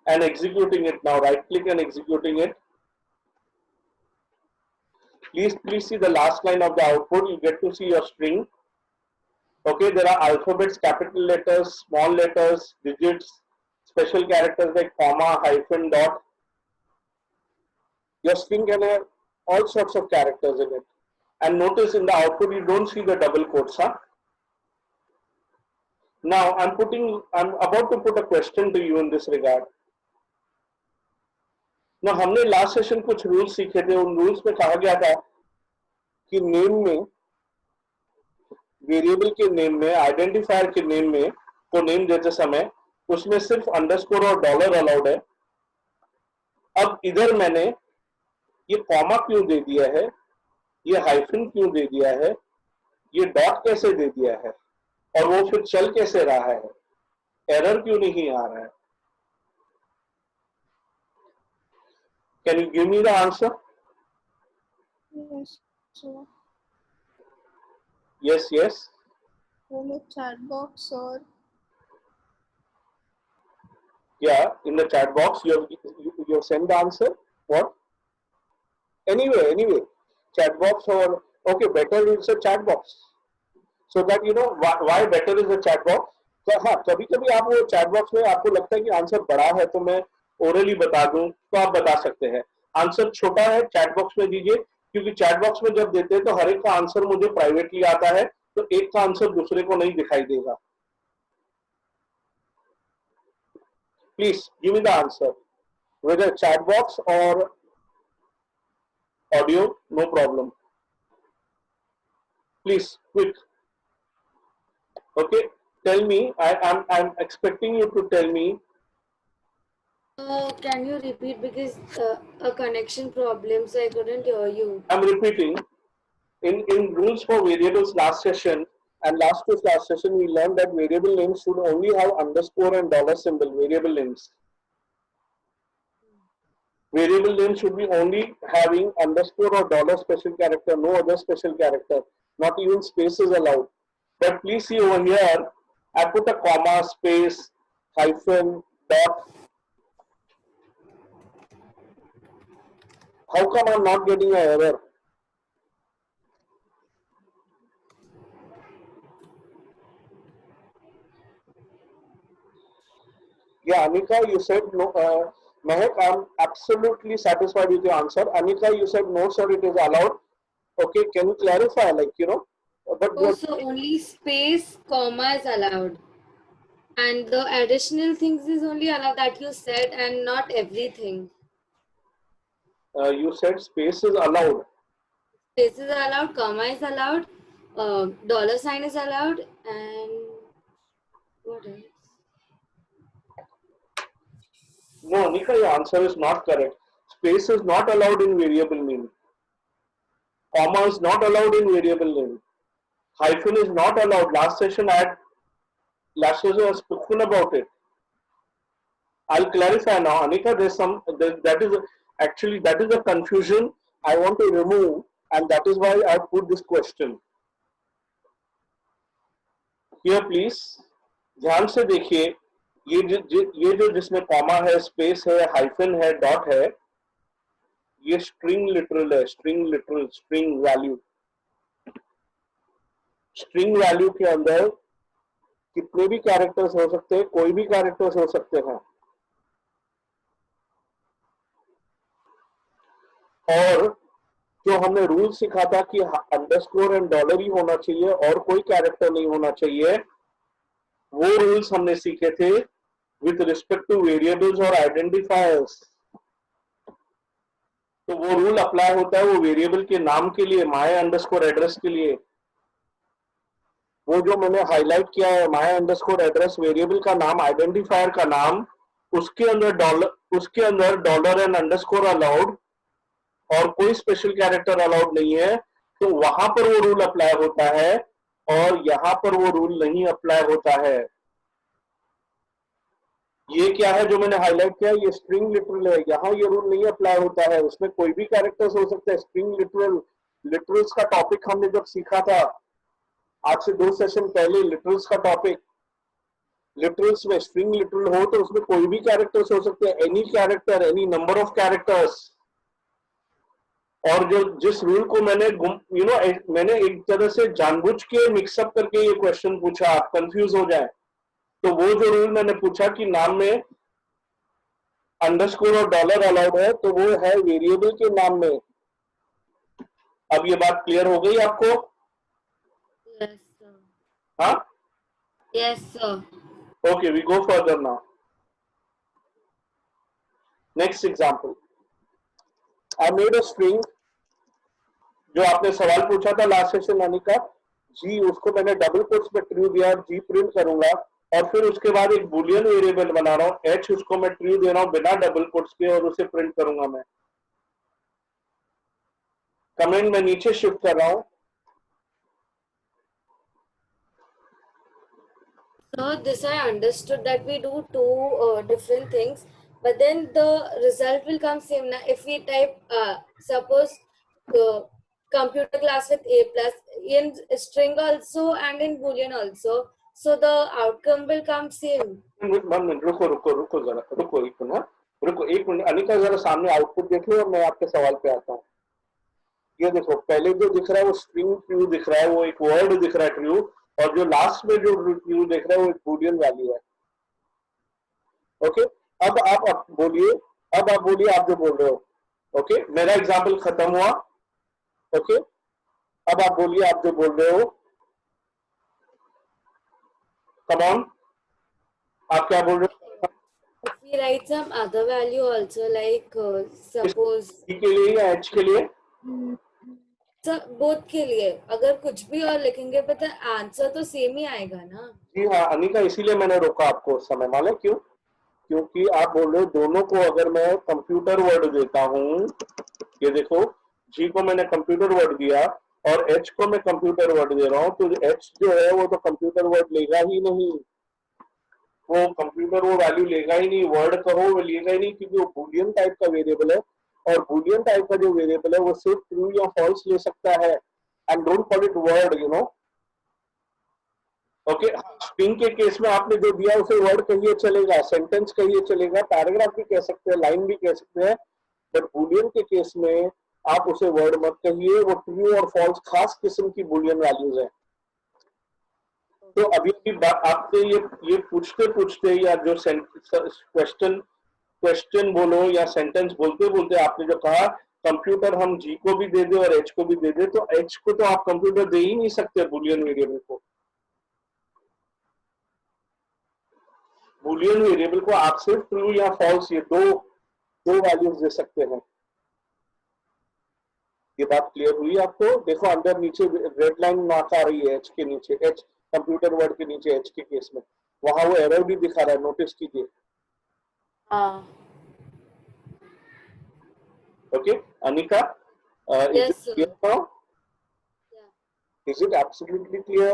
Speaker 1: and executing it now. Right click and executing it. Please see the last line of the output. You get to see your string. Okay, there are alphabets, capital letters, small letters, digits, special characters like comma, hyphen, dot. Your string can have all sorts of characters in it. And notice in the output you don't see the double quotes. Huh? Now I'm about to put a question to you in this regard. Now हमने last session कुछ rules सीखे थे. उन rules में कहा गया था कि नेम में, वेरिएबल के नेम में, आइडेंटिफायर के नेम में को नेम देते समय उसमें सिर्फ अंडरस्कोर और डॉलर अलाउड है. अब इधर मैंने ये कॉमा क्यों दे दिया है, ये हाइफन क्यों दे दिया है, ये डॉट कैसे दे दिया है, और वो फिर चल कैसे रहा है, एरर क्यों नहीं आ रहा है? Can you give me the answer?
Speaker 2: Yes, sir.
Speaker 1: Yes.
Speaker 2: In the chat box or
Speaker 1: Yeah, in the chat box you have sent the answer. What? Anyway, chat box or okay, better is a chat box. So that you know why better is a chat box. तो हाँ, कभी कभी आप वो chat box में आपको लगता है कि आंसर बड़ा है तो मैं ओरली बता दूं, तो आप बता सकते हैं. आंसर छोटा है चैट बॉक्स में दीजिए, क्योंकि चैट बॉक्स में जब देते हैं तो हर एक का आंसर मुझे प्राइवेटली आता है, तो एक का आंसर दूसरे को नहीं दिखाई देगा. Please give me the answer, whether chat box or audio, no problem. Please, quick. Okay, tell me. I'm expecting you to tell me.
Speaker 3: Can you repeat, because a connection problem, so I couldn't hear you.
Speaker 1: I'm repeating. In rules for variables last session and last session we learned that variable names should only have underscore and dollar symbol. Variable names. Variable names should be only having underscore or dollar special character, no other special character. Not even space is allowed. But please see over here, I put a comma, space, hyphen, dot. How come I'm not getting an error? Yeah, Anika, you said no. Mahek, I'm absolutely satisfied with your answer. Anika, you said no, sir, it is allowed. Okay, can you clarify? Like, you know, but
Speaker 3: so only space, comma is allowed. And the additional things is only allowed that you said, and not everything.
Speaker 1: You said space is allowed.
Speaker 3: Space is allowed, comma is allowed, dollar sign is allowed, and what else?
Speaker 1: No, Nika, your answer is not correct. Space is not allowed in variable name. Comma is not allowed in variable name. Hyphen is not allowed. Last session I have spoken about it. I'll clarify now. Anika, that is a confusion I want to remove, and that is why I put this question. Here please, ध्यान से देखिए, ये जो जिसमें comma है, space है, hyphen है, dot है, ये स्ट्रिंग लिटरल है. String value. स्ट्रिंग वैल्यू के अंदर कितने भी कैरेक्टर्स हो सकते हैं, कोई भी कैरेक्टर्स हो सकते हैं. और जो हमने रूल सीखा था कि अंडरस्कोर एंड डॉलर ही होना चाहिए और कोई कैरेक्टर नहीं होना चाहिए, वो रूल्स हमने सीखे थे विथ रिस्पेक्ट टू वेरिएबल्स और आइडेंटिफायर्स. तो वो रूल अप्लाई होता है वो वेरिएबल के नाम के लिए, माय अंडरस्कोर एड्रेस के लिए. वो जो मैंने हाईलाइट किया है, माय अंडरस्कोर एड्रेस, वेरिएबल का नाम, आइडेंटिफायर का नाम, उसके अंदर डॉलर एंड अंडरस्कोर अलाउड और कोई स्पेशल कैरेक्टर अलाउड नहीं है. तो वहां पर वो रूल अप्लाई होता है और यहां पर वो रूल नहीं अप्लाई होता है. ये क्या है जो मैंने हाईलाइट किया, ये स्ट्रिंग लिटरल है. यहाँ ये रूल नहीं अप्लाई होता है. उसमें कोई भी कैरेक्टर्स हो सकते हैं. स्ट्रिंग लिटरल्स का टॉपिक हमने जब सीखा था आज से 2 सेशन पहले, लिटरल्स का टॉपिक, लिटरल्स में स्ट्रिंग लिटरल हो तो उसमें कोई भी कैरेक्टर्स हो सकते हैं. Any character, any number of characters. और जो जिस रूल को मैंने मैंने एक तरह से जानबूझ के मिक्सअप करके ये क्वेश्चन पूछा, आप कंफ्यूज हो जाए, तो वो जो रूल मैंने पूछा कि नाम में अंडरस्कोर और डॉलर अलाउड है, तो वो है वेरिएबल के नाम में। अब ये बात क्लियर हो गई आपको?
Speaker 3: Yes, sir.
Speaker 1: हाँ,
Speaker 3: Yes, sir.
Speaker 1: Okay, we go further now. Next example, I made a string, जो आपने सवाल पूछा था लास्ट सेशन अनिका जी, उसको मैंने डबल कोट्स में ट्रू दिया, जी प्रिंट करूंगा, और फिर उसके बाद एक बुलियन वेरिएबल बना रहा हूं, एच उसको मैं ट्रू दे रहा हूं बिना डबल कोट्स के, और उसे प्रिंट करूंगा मैं। कमेंट में नीचे शिफ्ट कर रहा हूं।
Speaker 3: So this I understood that we do two different things, but then the result will come same. Now, if we type, suppose computer class with A plus in string also and in boolean also, so the outcome will come same.
Speaker 1: 1 minute, रुको रुको रुको जरा, रुको एक minute, रुको एक minute Anika, जरा सामने आउटपुट देख लो और मैं आपके सवाल पे आता हूँ। ये देखो, पहले जो दिख रहा है वो स्ट्रिंग ट्रू दिख रहा है, वो एक वर्ड दिख रहा है ट्रू, और जो लास्ट में जो ट्रू दिख रहा है वो एक बूलियन वैल्यू है। ओके, अब आप बोलिए, अब आप बोलिए, आप जो बोल रहे हो। ओके, मेरा एग्जाम्पल खत्म हुआ। ओके, अब आप बोलिए, आप जो बोल रहे हो। कम ऑन, आप क्या बोल रहे हो?
Speaker 3: If we write some other value also, like suppose
Speaker 1: के लिए या एच के लिए?
Speaker 3: बोथ के लिए अगर कुछ भी और लिखेंगे पता आंसर तो सेम ही आएगा ना।
Speaker 1: जी हाँ अनिका, इसीलिए मैंने रोका आपको उस समय, मालूम क्यों? क्योंकि आप बोल रहे हो दोनों को अगर मैं कंप्यूटर वर्ड देता हूँ, ये देखो, जी को मैंने कंप्यूटर वर्ड दिया और एच को मैं कंप्यूटर वर्ड दे रहा हूँ, तो एच जो है वो तो कंप्यूटर वर्ड लेगा ही नहीं, वो कंप्यूटर वो वैल्यू लेगा ही नहीं, वर्ड कहो वो लेगा ही नहीं, क्योंकि वो बूलियन टाइप का वेरिएबल है, और बूलियन टाइप का जो वेरिएबल है वो सिर्फ ट्रू या फॉल्स ले सकता है, and don't call it word, you know. Okay, string के केस में आपने जो दिया उसे वर्ड कहिए चलेगा, सेंटेंस कहिए चलेगा, पैराग्राफ भी कह सकते हैं, लाइन भी कह सकते हैं, बट बूलियन के केस में आप उसे वर्ड मत कहिए, वो ट्रू और फॉल्स खास किस्म की बूलियन वैल्यूज है। तो अभी भी आपसे ये पूछते पूछते या जो क्वेश्चन बोलो या सेंटेंस बोलते बोलते आपने जो कहा कंप्यूटर हम जी को भी दे दे और एच को भी दे दे, तो एच को तो आप कंप्यूटर दे ही नहीं सकते बूलियन वेरिएबल को। बूलियन वेरिएबल को आप सिर्फ ट्रू या फॉल्स, ये दो वैल्यूज दे सकते हैं। ये बात क्लियर हुई आपको? देखो अंदर नीचे रेड लाइन मार्क आ रही है एच के नीचे, एच कंप्यूटर वर्ड के नीचे एच के केस में, वहां वो एरर भी दिखा रहा है, नोटिस कीजिए। Okay Anika, is it clear now? Is it absolutely clear?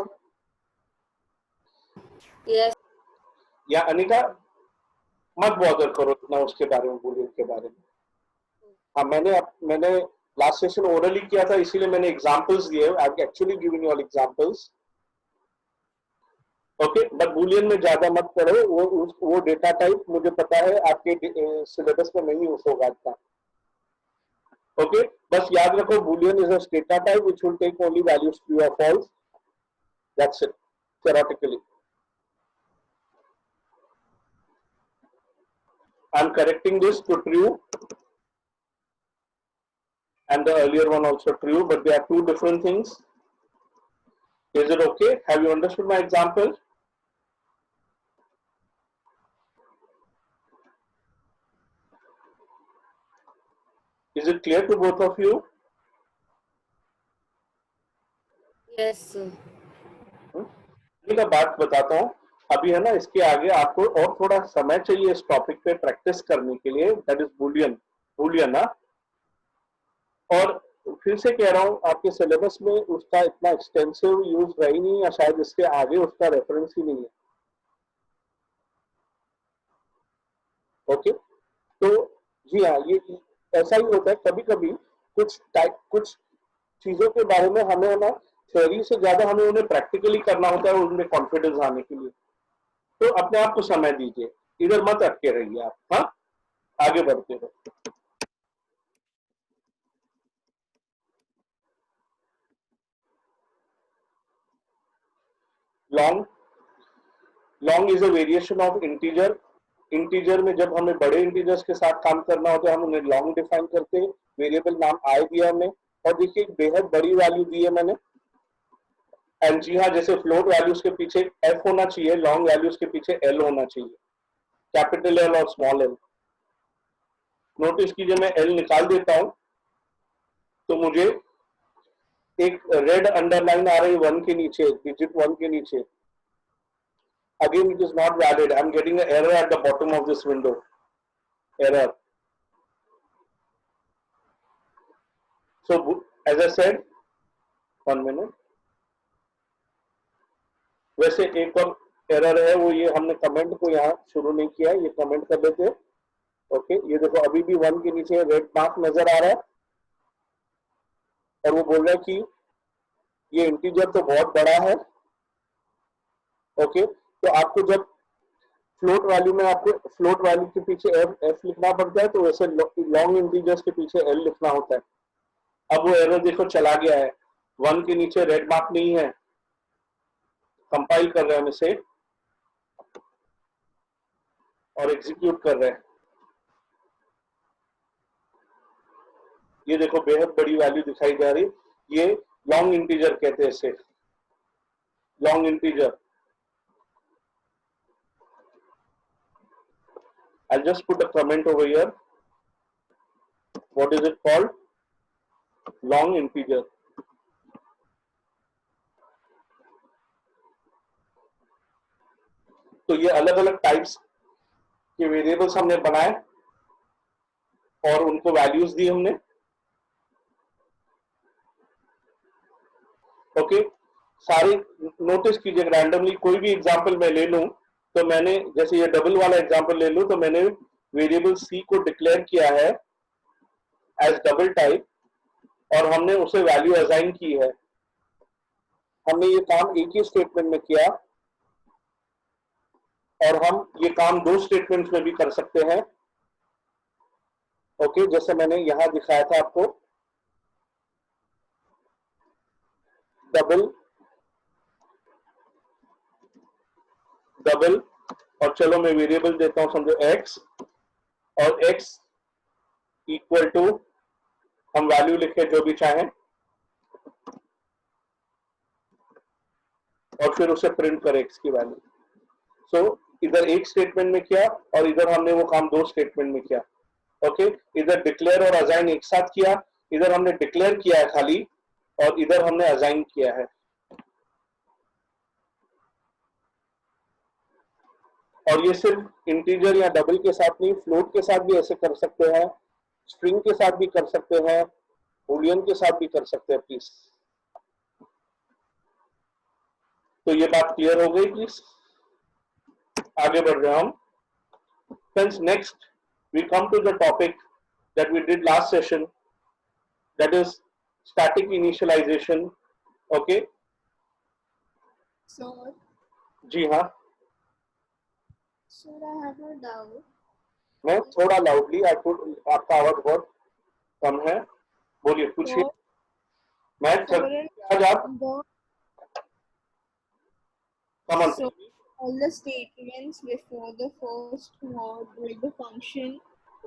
Speaker 3: Yes.
Speaker 1: या अनिका मत बॉदर करो इतना उसके बारे में, बूलियन के बारे में। हाँ, मैंने लास्ट सेशन ओरली किया था, इसीलिए मैंने एग्जांपल्स दिए, I am actually giving you all examples. Okay, but Boolean में ज्यादा मत पढ़ो, वो डेटा टाइप मुझे पता है आपके सिलेबस में नहीं यूज होगा इतना। ओके, बस याद रखो Boolean is a data type which will take only values true और false, that's it theoretically. I'm correcting this to true and the earlier one also true, but they are two different things. Is it okay? Have you understood my example? Is it clear to both of you?
Speaker 3: Yes, sir.
Speaker 1: का बात बताता हूँ, अभी है ना, इसके आगे आपको और थोड़ा समय चाहिए इस टॉपिक पे प्रैक्टिस करने के लिए, दैट इज बूलियन ना। और फिर से कह रहा हूँ, आपके सिलेबस में उसका इतना एक्सटेंसिव यूज है ही नहीं, या शायद इसके आगे उसका रेफरेंस ही नहीं है। ओके, तो जी हाँ, ये ऐसा ही होता है कभी कभी, कुछ चीजों के बारे में हमें ना थ्योरी से ज्यादा हमें उन्हें प्रैक्टिकली करना होता है, उनमें कॉन्फिडेंस आने के लिए। तो अपने आप को समय दीजिए, इधर मत अटके रहिए आप, हाँ, आगे बढ़ते हो। Long long is a variation of integer. Integer में जब हमें बड़े इंटीजर्स के साथ काम करना होता है हम उन्हें लॉन्ग डिफाइन करते हैं। वेरिएबल नाम आई दिया हमने, और देखिए एक बेहद बड़ी वैल्यू दी है मैंने। एंड जी हाँ, जैसे फ्लोट वैल्यूज के पीछे एफ होना चाहिए, लॉन्ग वैल्यूज के पीछे एल होना चाहिए, कैपिटल एल और स्मॉल एल। नोटिस कीजिए मैं एल निकाल देता हूं तो मुझे एक रेड अंडरलाइन आ रही 1 के नीचे, डिजिट 1 के नीचे। Again, it is not valid. I'm getting an error at the bottom of this window. Error. So, as I said, 1 minute. वैसे एक और एरर है, वो ये हमने कमेंट को यहाँ शुरू नहीं किया है, ये कमेंट कर देते। ओके, ये देखो अभी भी 1 के नीचे रेड मार्क नजर आ रहा है और वो बोल रहा है कि ये इंटीजर तो बहुत बड़ा है। ओके, तो आपको जब फ्लोट वैल्यू में आपको फ्लोट वैल्यू के पीछे एफ लिखना पड़ता है, तो वैसे लॉन्ग इंटीजर्स के पीछे एल लिखना होता है। अब वो एरर देखो चला गया है, 1 के नीचे रेड मार्क नहीं है। कंपाइल कर रहे हैं हम इसे और एग्जीक्यूट कर रहे हैं। ये देखो बेहद बड़ी वैल्यू दिखाई जा रही, ये लॉन्ग इंटीजर कहते हैं इसे, long integer. I'll just put a comment over here. What is it called? Long integer. तो ये अलग अलग टाइप्स के वेरिएबल्स हमने बनाए और उनको वैल्यूज दी हमने। ओके, सारे नोटिस कीजिए, रैंडमली कोई भी एग्जांपल मैं ले लूं तो मैंने, जैसे ये डबल वाला एग्जांपल ले लूं तो मैंने वेरिएबल सी को डिक्लेयर किया है एज डबल टाइप और हमने उसे वैल्यू असाइन की है। हमने ये काम एक ही स्टेटमेंट में किया और हम ये काम 2 स्टेटमेंट्स में भी कर सकते हैं। ओके, जैसे मैंने यहां दिखाया था आपको, डबल डबल, और चलो मैं वेरिएबल देता हूं, समझो x, और x इक्वल टू हम वैल्यू लिखे जो भी चाहें और फिर उसे प्रिंट करें x की वैल्यू। सो इधर एक स्टेटमेंट में किया और इधर हमने वो काम 2 स्टेटमेंट में किया। ओके, इधर डिक्लेयर और असाइन एक साथ किया, इधर हमने डिक्लेयर किया है खाली और इधर हमने असाइन किया है। और ये सिर्फ इंटीजर या डबल के साथ नहीं, फ्लोट के साथ भी ऐसे कर सकते हैं, स्ट्रिंग के साथ भी कर सकते हैं, बूलियन के साथ भी कर सकते हैं। प्लीज, तो ये बात क्लियर हो गई? प्लीज आगे बढ़ रहे हैं हम। Friends, next we come to the topic that we did last session, that is static initialization. Okay,
Speaker 2: So,
Speaker 1: जी हाँ,
Speaker 2: sir, I have a doubt.
Speaker 1: मैं थोड़ा लाउडली, आपका आवाज बहुत कम है, बोलिए, पूछिए।
Speaker 2: So,
Speaker 1: मैं
Speaker 2: sir,
Speaker 1: आज आप come on.
Speaker 2: so all the statements before the first word with the function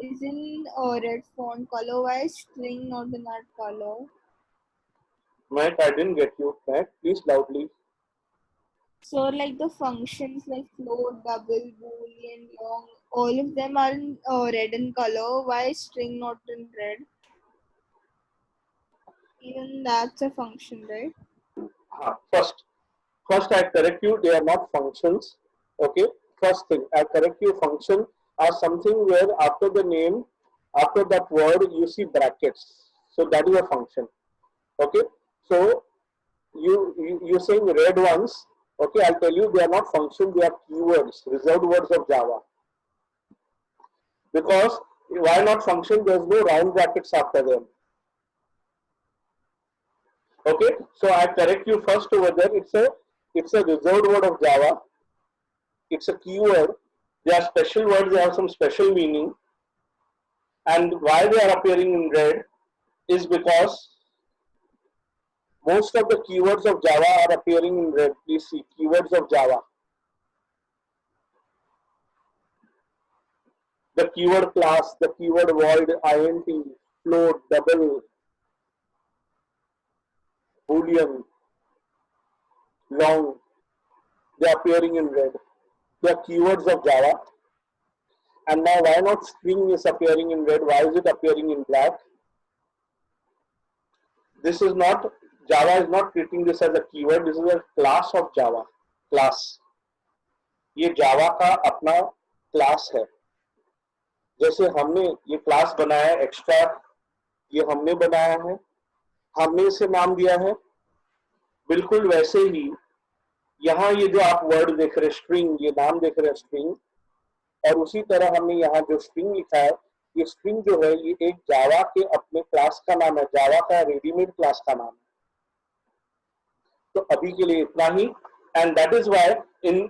Speaker 2: is in red font color wise string, not in that color.
Speaker 1: Matt, I didn't get you. Matt, please loudly.
Speaker 2: So like the functions like float, double, boolean, long, all of them are in red in color. Why string not in red? Even that's a function, right?
Speaker 1: First I correct you, they are not functions. Okay, first thing, I correct you, function are something where after the name, after that word, you see brackets. So that is a function. Okay, so you're saying red ones. Okay, I'll tell you, they are not functions, they are keywords, reserved words of Java. Because why not function? There's no round brackets after them. Okay, so I correct you first over there. It's a reserved word of Java. It's a keyword. They are special words. They have some special meaning. And why they are appearing in red is because Most of the keywords of Java are appearing in red. Please see keywords of Java. The keyword class, the keyword void, int, float, double, boolean, long, they are appearing in red. They are keywords of Java. And now why not string is appearing in red? Why is it appearing in black? This is not, Java is not treating this as a keyword. This is a class of Java. Class. ये Java का अपना class है. जैसे हमने ये class बनाया है extra, ये हमने बनाया है, हमने इसे नाम दिया है, बिल्कुल वैसे ही यहाँ ये जो आप वर्ड देख रहे स्ट्रिंग, ये नाम देख रहे स्ट्रिंग, और उसी तरह हमने यहाँ जो स्ट्रिंग लिखा है, ये स्ट्रिंग जो है ये एक जावा के अपने क्लास का नाम है, जावा का रेडीमेड क्लास का नाम है. तो अभी के लिए इतना ही. एंड दैट इज वाई इन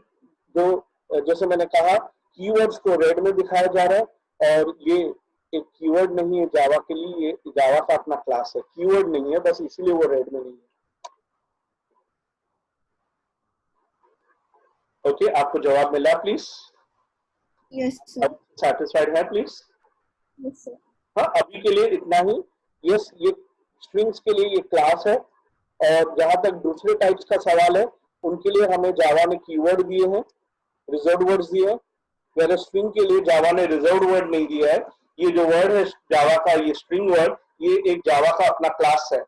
Speaker 1: जो जैसे मैंने कहा कीवर्ड्स को रेड में दिखाया जा रहा है, और ये एक कीवर्ड नहीं है जावा के लिए, ये जावा का अपना क्लास है, कीवर्ड नहीं है, बस इसीलिए वो रेड में नहीं है. ओके, आपको जवाब मिला प्लीज?
Speaker 2: Yes sir.
Speaker 1: सेटिस्फाइड है प्लीज?
Speaker 2: Yes sir.
Speaker 1: हाँ, अभी के लिए इतना ही. यस, ये स्ट्रिंग्स के लिए ये क्लास है, और जहां तक दूसरे टाइप्स का सवाल है उनके लिए हमें जावा ने कीवर्ड दिए हैं, रिजर्व्ड वर्ड्स दिए हैं. मेरे स्ट्रिंग के लिए जावा ने रिजर्व्ड वर्ड नहीं दिया है. ये जो वर्ड है जावा का, ये स्ट्रिंग वर्ड, ये एक जावा का अपना क्लास है,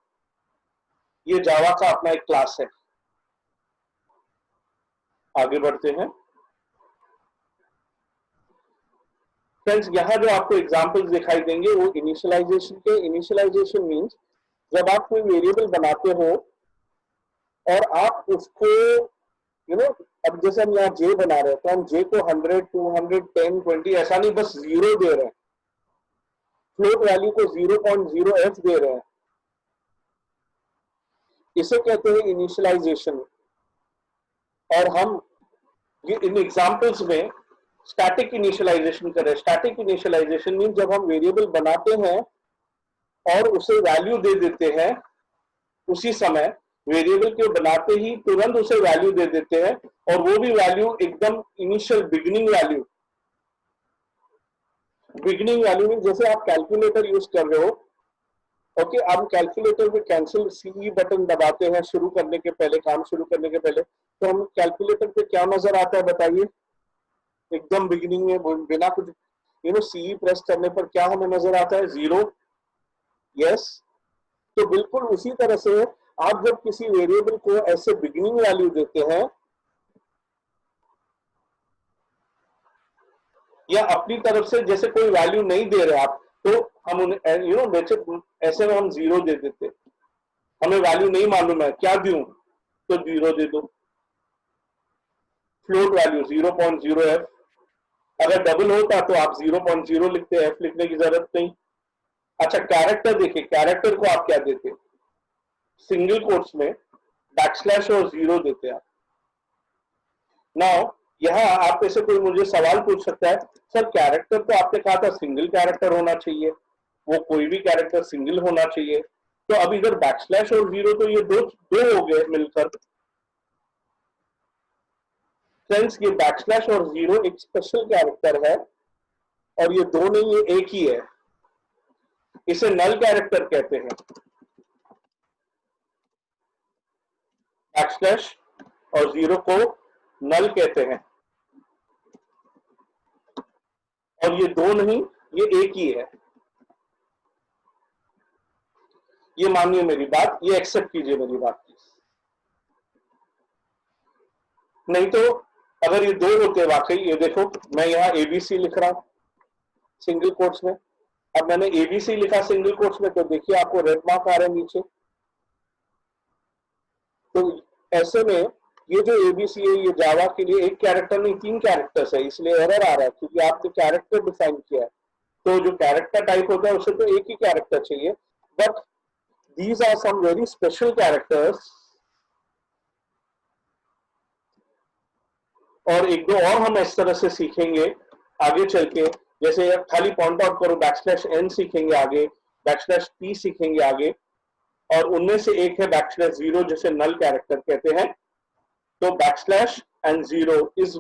Speaker 1: ये जावा का अपना एक क्लास है. आगे बढ़ते हैं फ्रेंड्स. यहाँ जो आपको एग्जांपल्स दिखाई देंगे वो इनिशियलाइजेशन के. इनिशियलाइजेशन मींस जब आप कोई वेरिएबल बनाते हो और आप उसको अब जैसे हम यहाँ जे बना रहे हैं, तो हम जे को 100, 200, 10, 20 ऐसा नहीं बस 0 दे रहे हैं. फ्लोट वैल्यू को 0.0f दे रहे हैं. इसे कहते हैं इनिशियलाइजेशन. और हम ये इन एग्जांपल्स में स्टैटिक इनिशियलाइजेशन कर रहे हैं. स्टैटिक इनिशियलाइजेशन मीन जब हम वेरिएबल बनाते हैं और उसे वैल्यू दे देते हैं, उसी समय वेरिएबल के बनाते ही तुरंत उसे वैल्यू दे देते हैं, और वो भी वैल्यू एकदम initial beginning value. Beginning value mean जैसे आप कैलकुलेटर यूज कर रहे हो. ओके, आप कैलकुलेटर पे कैंसिल सीई बटन दबाते हैं शुरू करने के पहले, काम शुरू करने के पहले, तो हम कैलकुलेटर पे क्या नजर आता है बताइए? एकदम बिगिनिंग में बिना कुछ सीई प्रेस करने पर क्या हमें नजर आता है? 0. यस. तो बिल्कुल उसी तरह से आप जब किसी वेरिएबल को ऐसे बिगिनिंग वैल्यू देते हैं या अपनी तरफ से जैसे कोई वैल्यू नहीं दे रहे आप, तो हम उन्हें ऐसे में हम 0 दे देते. हमें वैल्यू नहीं मालूम है क्या दूं, तो 0 दे दो. Float value 0.0f. अगर डबल होता तो आप 0.0 लिखते, f लिखने की जरूरत नहीं. अच्छा, कैरेक्टर देखिए, कैरेक्टर को आप क्या देते? सिंगल कोट्स में बैकस्लैश और 0 देते आप. नाउ यहाँ आप ऐसे कोई मुझे सवाल पूछ सकता है, सर कैरेक्टर तो आपने कहा था सिंगल कैरेक्टर होना चाहिए, वो कोई भी कैरेक्टर सिंगल होना चाहिए, तो अब इधर बैकस्लैश और 0 तो ये दो हो गए मिलकर. फ्रेंड्स, ये बैकस्लैश और 0 एक स्पेशल कैरेक्टर है, और ये दो नहीं, ये एक ही है. इसे नल कैरेक्टर कहते हैं. बैकस्लैश और 0 को नल कहते हैं, और ये दो नहीं, ये एक ही है. ये मानिए मेरी बात, ये एक्सेप्ट कीजिए मेरी बात प्लीज. नहीं तो अगर ये दो होते वाकई, ये देखो मैं यहाँ एबीसी लिख रहा हूं सिंगल कोट्स में. अब मैंने एबीसी लिखा सिंगल कोट्स में, तो देखिए आपको रेड मार्क आ रहे हैं नीचे. तो ऐसे में ये जो एबीसी है, ये जावा के लिए एक कैरेक्टर नहीं 3 कैरेक्टर्स है, इसलिए एरर आ रहा है, क्योंकि आपने कैरेक्टर डिफाइन किया है. तो जो कैरेक्टर टाइप होता है उसे तो एक ही कैरेक्टर चाहिए, but these are some very special characters. और एक दो और हम इस तरह से सीखेंगे आगे चल के. जैसे खाली पॉइंट आउट करो, बैकस्लैश n सीखेंगे आगे, बैकस्लैश p सीखेंगे आगे. और उनमें से एक है बैकस्लैश जीरो जिसे नल कैरेक्टर कहते हैं। तो backslash and zero is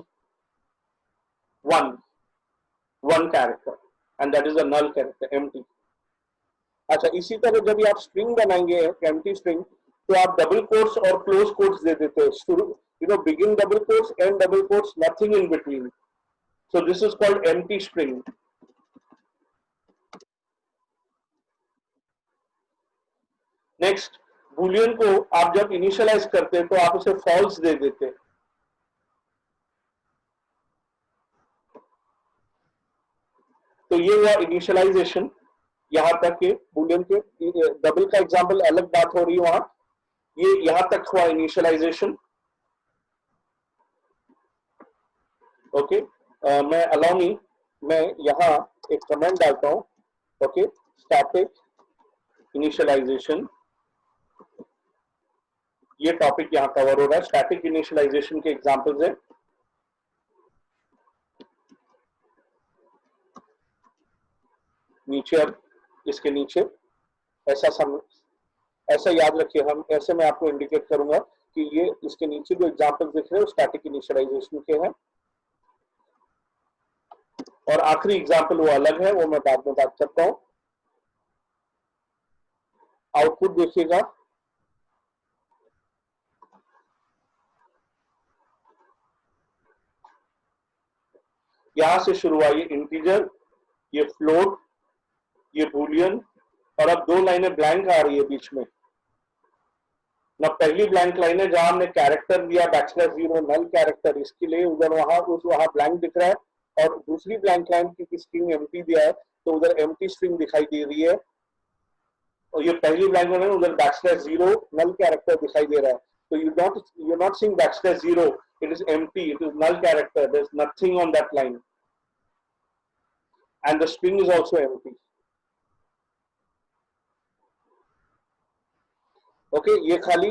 Speaker 1: one character and that is a null character, empty. अच्छा, इसी तरह जब आप स्ट्रिंग बनाएंगे एम्प्टी स्ट्रिंग, तो आप डबल कोट्स और क्लोज कोट्स दे देते हैं। शुरू begin double quotes, and double quotes, nothing in between. So this is called empty string. Next, Boolean को आप जब इनिशियलाइज करते हैं तो आप उसे फॉल्स दे देते हैं। तो ये हुआ इनिशियलाइजेशन। यहां तक के बूलियन के डबल का एग्जांपल अलग बात हो रही है वहां, ये यहां तक हुआ इनिशियलाइजेशन। ओके, मैं अलाउ मी, मैं यहां एक कमेंट डालता हूं। ओके, स्टैटिक इनिशियलाइजेशन, ये टॉपिक यहां कवर हो रहा है। स्टैटिक इनिशियलाइजेशन के एग्जांपल्स है। नीचे, अब इसके नीचे ऐसा याद रखिए, हम ऐसे मैं आपको इंडिकेट करूंगा कि ये इसके नीचे जो एग्जांपल्स दिख रहे हैं वो स्टैटिक इनिशियलाइजेशन के हैं, और आखिरी एग्जांपल वो अलग है, वो मैं बाद में बात करता हूं। आउटपुट देखिएगा, यहां से शुरू हुआ ये इंटीजर, ये फ्लोट, ये बूलियन, और अब दो लाइनें ब्लैंक आ रही है बीच में ना। पहली ब्लैंक लाइन है जहां हमने कैरेक्टर दिया बैकस्लैश जीरो नल कैरेक्टर, इसके लिए उधर वहां ब्लैंक दिख रहा है, और दूसरी ब्लैंक लाइन की स्ट्रिंग एम्प्टी दिया है तो उधर एम्प्टी स्ट्रिंग दिखाई दे रही है, और ये पहली ब्लैंक लाइन है, उधर बैकस्लैश जीरो नल कैरेक्टर दिखाई दे रहा है। तो you're not seeing backslash zero, it is empty, it is null character, there's nothing on that line, and the string is also empty. Okay, ये खाली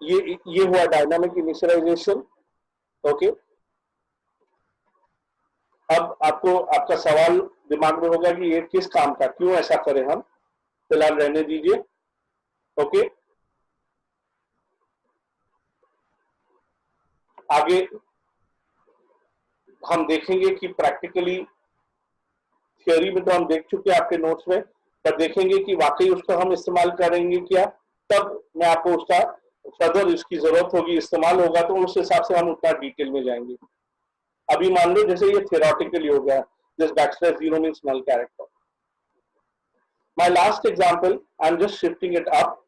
Speaker 1: ये हुआ डायनामिक इनिशियलाइजेशन। ओके, अब आपका सवाल दिमाग में होगा कि ये किस काम का, क्यों ऐसा करें हम, फिलहाल रहने दीजिए। ओके, आगे हम देखेंगे कि प्रैक्टिकली, थियोरी में तो हम देख चुके हैं आपके नोट्स में, पर देखेंगे कि वाकई उसको हम इस्तेमाल करेंगे क्या, तब मैं आपको उसका फर्दर इसकी जरूरत होगी, इस्तेमाल होगा तो उस हिसाब से हम उतना डिटेल में जाएंगे। अभी मान लो जैसे ये थियोरेटिकली हो गया, this backslash zero means null character. My last example, I am just shifting it up.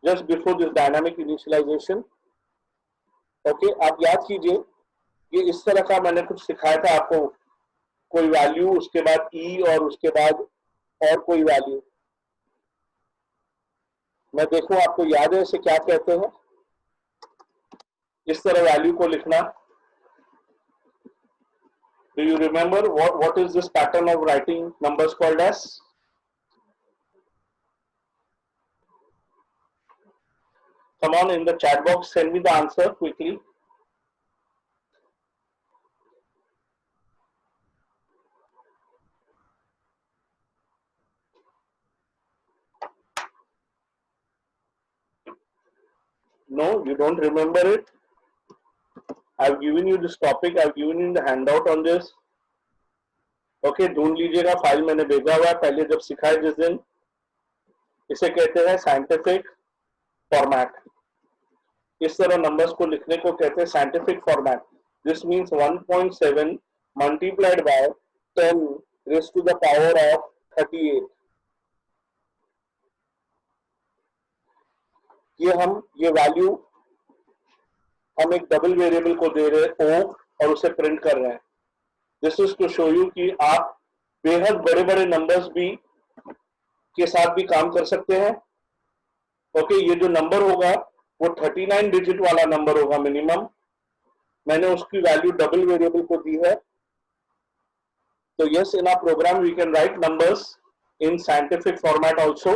Speaker 1: Just before this dynamic initialization. Okay, आप याद कीजिए, ये इस तरह का मैंने कुछ सिखाया था आपको, कोई वैल्यू, उसके बाद ई, और उसके बाद और कोई वैल्यू। मैं देखूं आपको याद है इसे क्या कहते हैं, इस तरह वैल्यू को लिखना। Do you remember what is this pattern of writing numbers called as? Come on, in the chat box, send me the answer quickly. No, you don't remember it. I've given you this topic, I've given you the handout on this. Okay, ढूंढ लीजिएगा, file मैंने भेजा हुआ है पहले जब सिखाए जिस दिन। इसे कहते हैं साइंटिफिक फॉर्मेट। इस तरह नंबर्स को लिखने को कहते हैं scientific format. This means 1.7 multiplied by 10 raise to the power of 38। ये वैल्यू हम एक डबल वेरिएबल को दे रहे हैं ओ, और उसे प्रिंट कर रहे हैं। This is to show you कि आप बेहद बड़े बड़े नंबर्स भी के साथ भी काम कर सकते हैं। ओके, ये जो नंबर होगा वो 39 डिजिट वाला नंबर होगा मिनिमम। मैंने उसकी वैल्यू डबल वेरिएबल को दी है। तो yes, in our program we can write numbers in scientific format also.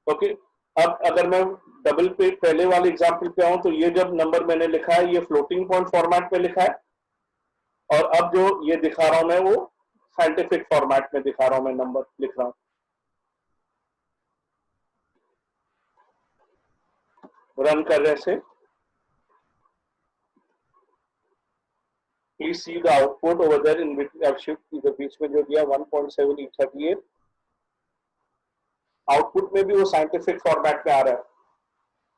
Speaker 1: Okay, अब अगर मैं डबल पे पहले वाले एग्जाम्पल पे आऊं तो ये जब नंबर मैंने लिखा है ये फ्लोटिंग पॉइंट फॉर्मेट में लिखा है, और अब जो ये दिखा रहा हूं मैं वो साइंटिफिक फॉर्मेट में दिखा रहा हूं, मैं नंबर लिख रहा हूं। रन कर रहे से please see the output over there इन बीच में जो दिया 1.7838, आउटपुट में भी वो साइंटिफिक फॉर्मेट में आ रहा है।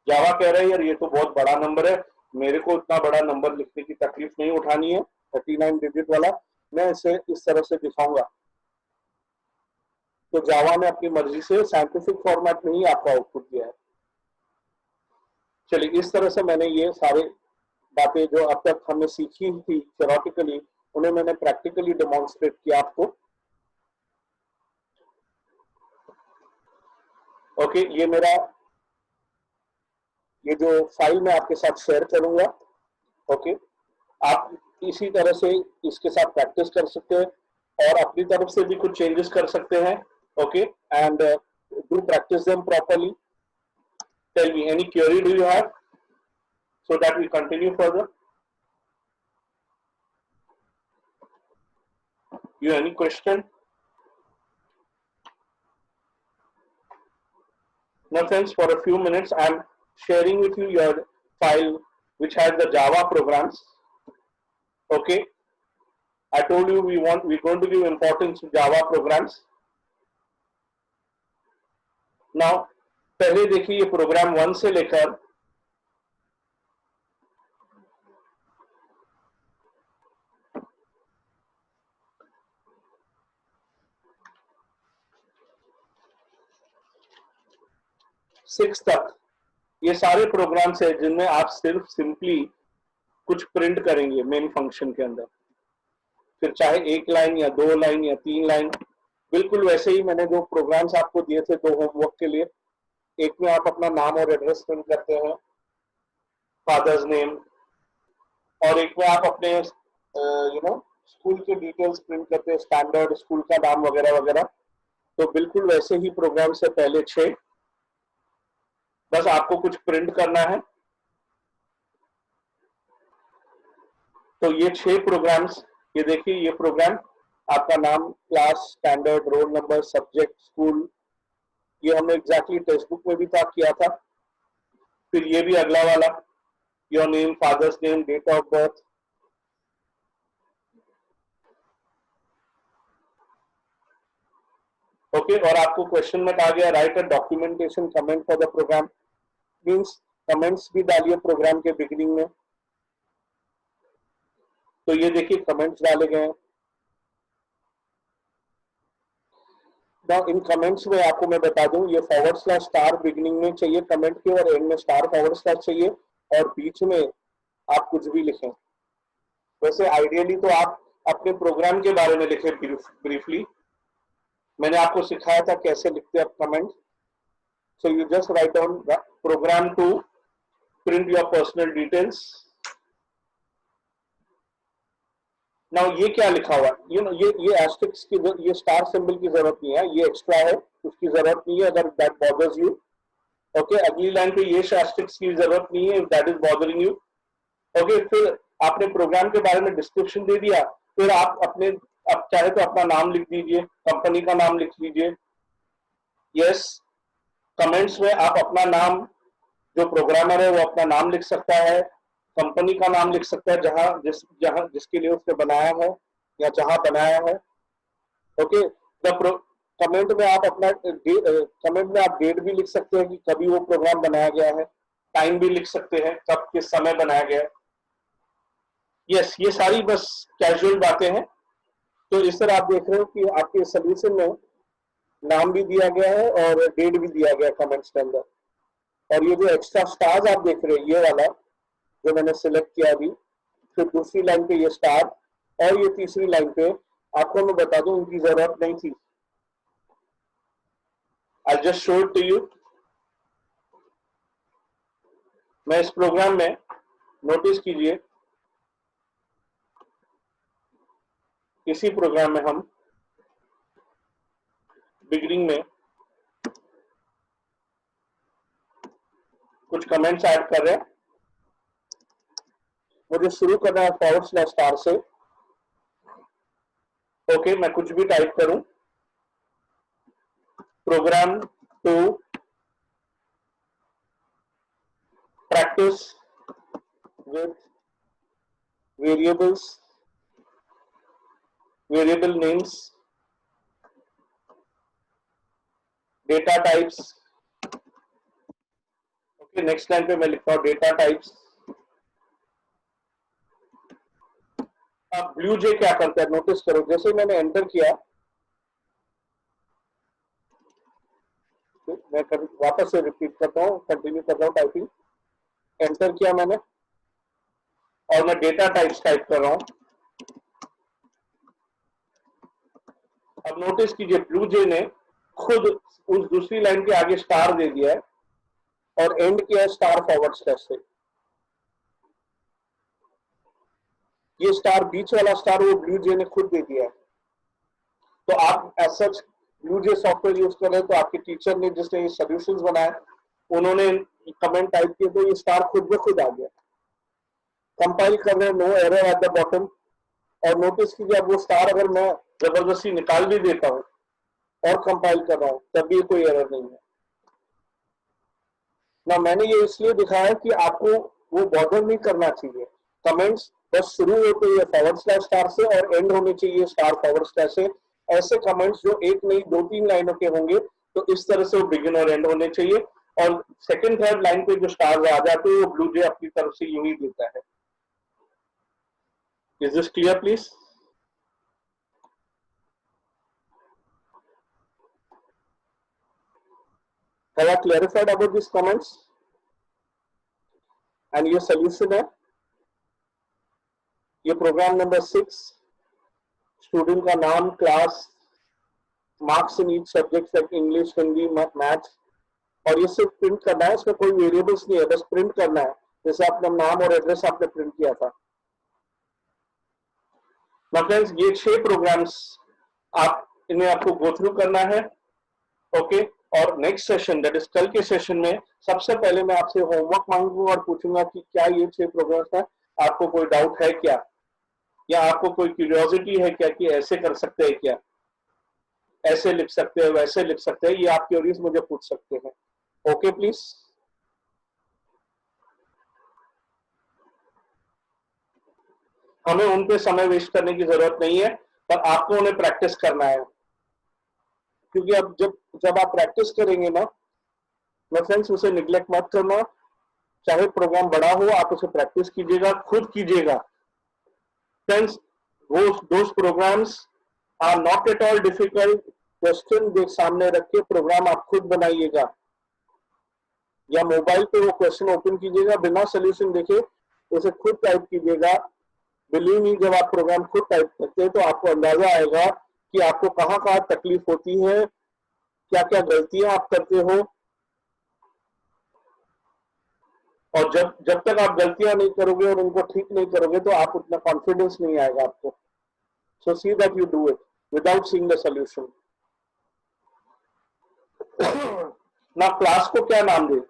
Speaker 1: जावा कह रहा है यार ये तो बहुत बड़ा नंबर है, मेरे को इतना बड़ा नंबर लिखने की तकलीफ नहीं उठानी है, 39 डिजिट वाला, मैं इसे इस तरह से दिखाऊंगा। तो जावा ने अपनी मर्जी से साइंटिफिक फॉर्मेट में ही आपका आउटपुट दिया है। चलिए, इस तरह से मैंने ये सारे बातें जो अब तक हमने सीखी थी थ्योरेटिकली, उन्हें मैंने प्रैक्टिकली डेमोन्स्ट्रेट किया आपको। ओके, ये मेरा ये जो फाइल मैं आपके साथ शेयर करूंगा, ओके, आप इसी तरह से इसके साथ प्रैक्टिस कर सकते हैं और अपनी तरफ से भी कुछ चेंजेस कर सकते हैं। Okay, and do practice them properly. Tell me any query do you have so that we continue further. You any question? Now friends, for a few minutes I am sharing with you your file which has the Java programs. Okay, I told you we're going to give importance to Java programs. Now पहले देखिए ये programme 1 से लेकर six तक ये सारे programmes है जिनमें आप सिर्फ सिंपली कुछ प्रिंट करेंगे मेन फंक्शन के अंदर, फिर चाहे एक लाइन या 2 लाइन या 3 लाइन। बिल्कुल वैसे ही मैंने जो प्रोग्राम्स आपको दिए थे 2 होमवर्क के लिए, एक में आप अपना नाम और एड्रेस प्रिंट करते हैं, फादर्स नेम, और एक में आप अपने स्कूल के डिटेल्स प्रिंट करते हैं, स्टैंडर्ड स्कूल का नाम वगैरह वगैरह। तो बिल्कुल वैसे ही प्रोग्राम से पहले 6, बस आपको कुछ प्रिंट करना है। तो ये 6 प्रोग्राम्स, ये देखिए ये प्रोग्राम आपका नाम, class, standard, roll number, subject, school, ये हमने एग्जैक्टली टेक्स्ट बुक में भी था किया था। फिर ये भी अगला वाला, your name, father's name, date of birth. Okay, और आपको क्वेश्चन में कहा गया write a documentation comment for the program, means comments भी डालिए प्रोग्राम के बिगिनिंग में। तो ये देखिए कमेंट्स डाले गए हैं। इन कमेंट्स में आपको मैं बता दूं, ये /* बिगिनिंग में चाहिए कमेंट के, और एंड में */ चाहिए, और बीच में आप कुछ भी लिखें। वैसे आइडियली तो आप अपने प्रोग्राम के बारे में लिखें ब्रीफली। मैंने आपको सिखाया था कैसे लिखते हैं आप comment. So you just write on the program to print your personal details. Now ये क्या लिखा हुआ है, ये एस्टेरिस्क की, ये स्टार सिंबल की जरूरत नहीं है, ये एक्स्ट्रा है, उसकी जरूरत नहीं है अगर दैट बॉदर्स यू। ओके, अगली लाइन पे ये एस्टेरिस्क की जरूरत नहीं है if that is bothering you. Okay, फिर आपने प्रोग्राम के बारे में डिस्क्रिप्शन दे दिया, फिर आप चाहे तो अपना नाम लिख दीजिए, कंपनी का नाम लिख लीजिए। यस, कमेंट्स में आप अपना नाम, जो प्रोग्रामर है वो अपना नाम लिख सकता है, कंपनी का नाम लिख सकता है जिसके लिए उसने बनाया है या जहां बनाया है। ओके, कमेंट में आप कमेंट में आप डेट भी लिख सकते हैं कि कभी वो प्रोग्राम बनाया गया है, टाइम भी लिख सकते हैं कब किस समय बनाया गया है। यस, ये सारी बस कैजुअल बातें हैं। तो इस तरह आप देख रहे हो कि आपके सोल्यूशन में नाम भी दिया गया है और डेट भी दिया गया है कमेंट्स के अंदर। और ये जो एक्स्ट्रा स्टार्स आप देख रहे हैं, ये वाला जो मैंने सिलेक्ट किया अभी, फिर दूसरी लाइन पे ये स्टार, और ये तीसरी लाइन पे आपको मैं बता दूं उनकी जरूरत नहीं थी। I just show it to you. मैं इस प्रोग्राम में, नोटिस कीजिए, इसी प्रोग्राम में हम बिगिनिंग में कुछ कमेंट्स ऐड कर रहे हैं? मुझे शुरू करना है /* से। ओके, मैं कुछ भी टाइप करूं, program to practice with variable names, data types. Okay, next line पे मैं लिखता हूं डेटा टाइप्स। अब ब्लू जे क्या करता है, नोटिस करो, जैसे मैंने एंटर किया, मैं वापस से रिपीट करता हूँ, कंटिन्यू कर रहा हूँ टाइपिंग। एंटर किया मैंने और मैं डेटा टाइप्स टाइप कर रहा हूं। अब नोटिस कीजिए, ब्लू जे ने खुद उस दूसरी लाइन के आगे स्टार दे दिया है और एंड किया है */ से। ये स्टार, बीच वाला स्टार, वो ब्लू जे ने खुद दे दिया है। तो आप एज सच ब्लू जे सॉफ्टवेयर यूज कर रहे हैं, तो आपके टीचर ने, जिसने ये सॉल्यूशंस बनाए, उन्होंने कमेंट टाइप किए तो ये स्टार खुद में खुद आ गया। कंपाइल कर रहे हैं, no error at the bottom. और नोटिस कीजिए, अब वो स्टार अगर मैं जबरदस्ती निकाल भी देता हूं और कंपाइल कर रहा हूं, तब भी कोई एरर नहीं है ना। मैंने ये इसलिए दिखाया कि आपको वो बॉर्डर नहीं करना चाहिए। कमेंट्स बस शुरू होते हैं /* से और एंड होने चाहिए */ से। ऐसे कमेंट्स जो एक नहीं 2-3 लाइनों के होंगे, तो इस तरह से वो बिगिन और एंड होने चाहिए। और सेकंड थर्ड लाइन पे जो स्टार्स आ जाते हैं, वो ब्लू जे अपनी तरफ से यूं ही देता है। Is this clear please? Have I clarified about these comments? And ये solution है, ये प्रोग्राम नंबर 6, स्टूडेंट का नाम, class, marks in each subject like English, Hindi, maths, और ये सिर्फ प्रिंट करना है। इसमें कोई वेरिएबल्स नहीं है, बस प्रिंट करना है, जैसे आपने नाम और एड्रेस आपने प्रिंट किया था। फ्रेंड्स, ये 6 प्रोग्राम्स आप इन्हें आपको गो थ्रू करना है। ओके, और नेक्स्ट सेशन, दैट इज कल के सेशन में, सबसे पहले मैं आपसे होमवर्क मांगूंगा और पूछूंगा कि क्या ये 6 प्रोग्राम्स हैं, आपको कोई डाउट है क्या, या आपको कोई क्यूरियोसिटी है क्या कि ऐसे कर सकते हैं क्या, ऐसे लिख सकते हैं, वैसे लिख सकते हैं, ये आप क्यूरीज मुझे पूछ सकते हैं। Okay please. हमें उन पे समय वेस्ट करने की जरूरत नहीं है, पर आपको उन्हें प्रैक्टिस करना है, क्योंकि अब जब आप प्रैक्टिस करेंगे ना, मैं फ्रेंड्स, उसे निग्लेक्ट मत करना। चाहे प्रोग्राम बड़ा हो, आप उसे प्रैक्टिस कीजिएगा, खुद कीजिएगा। Friends, those programs are not at all difficult। Question देख सामने रख के प्रोग्राम आप खुद बनाइएगा, या मोबाइल पे वो क्वेश्चन ओपन कीजिएगा, बिना सोल्यूशन देखे उसे खुद टाइप कीजिएगा। बिलीव मी, जब आप प्रोग्राम खुद टाइप करते हैं तो आपको अंदाजा आएगा कि आपको कहाँ कहाँ तकलीफ होती है, क्या क्या गलतियां आप करते हो। और जब तक आप गलतियां नहीं करोगे और उनको ठीक नहीं करोगे, तो आप उतना कॉन्फिडेंस नहीं आएगा आपको। So see that you do it without seeing the solution. ना क्लास को क्या नाम दे,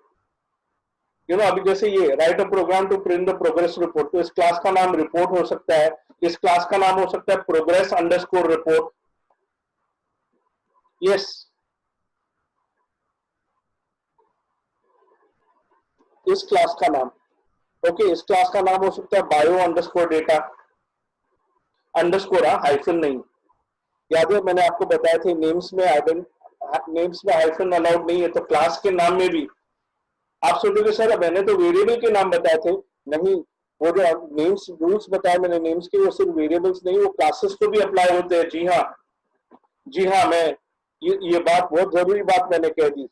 Speaker 1: अभी जैसे ये write a program to print the progress report, तो इस क्लास का नाम रिपोर्ट हो सकता है, इस क्लास का नाम हो सकता है progress_report। यस, इस क्लास का नाम, ओके, इस क्लास का नाम हो सकता है bio_data _ हाइफन नहीं। याद है मैंने आपको बताया थे, नेम्स में हाइफन अलाउड नहीं है, तो क्लास के नाम में भी आप सोचोगे सर मैंने तो वेरिएबल के नाम बताए थे। नहीं, वो जो नेम्स रूल्स बताए मैंने नेम्स के, वो सिर्फ वेरिएबल्स नहीं, वो क्लासेस को भी अप्लाई होते हैं। जी हाँ, मैं ये बात, बहुत जरूरी बात मैंने कह दी।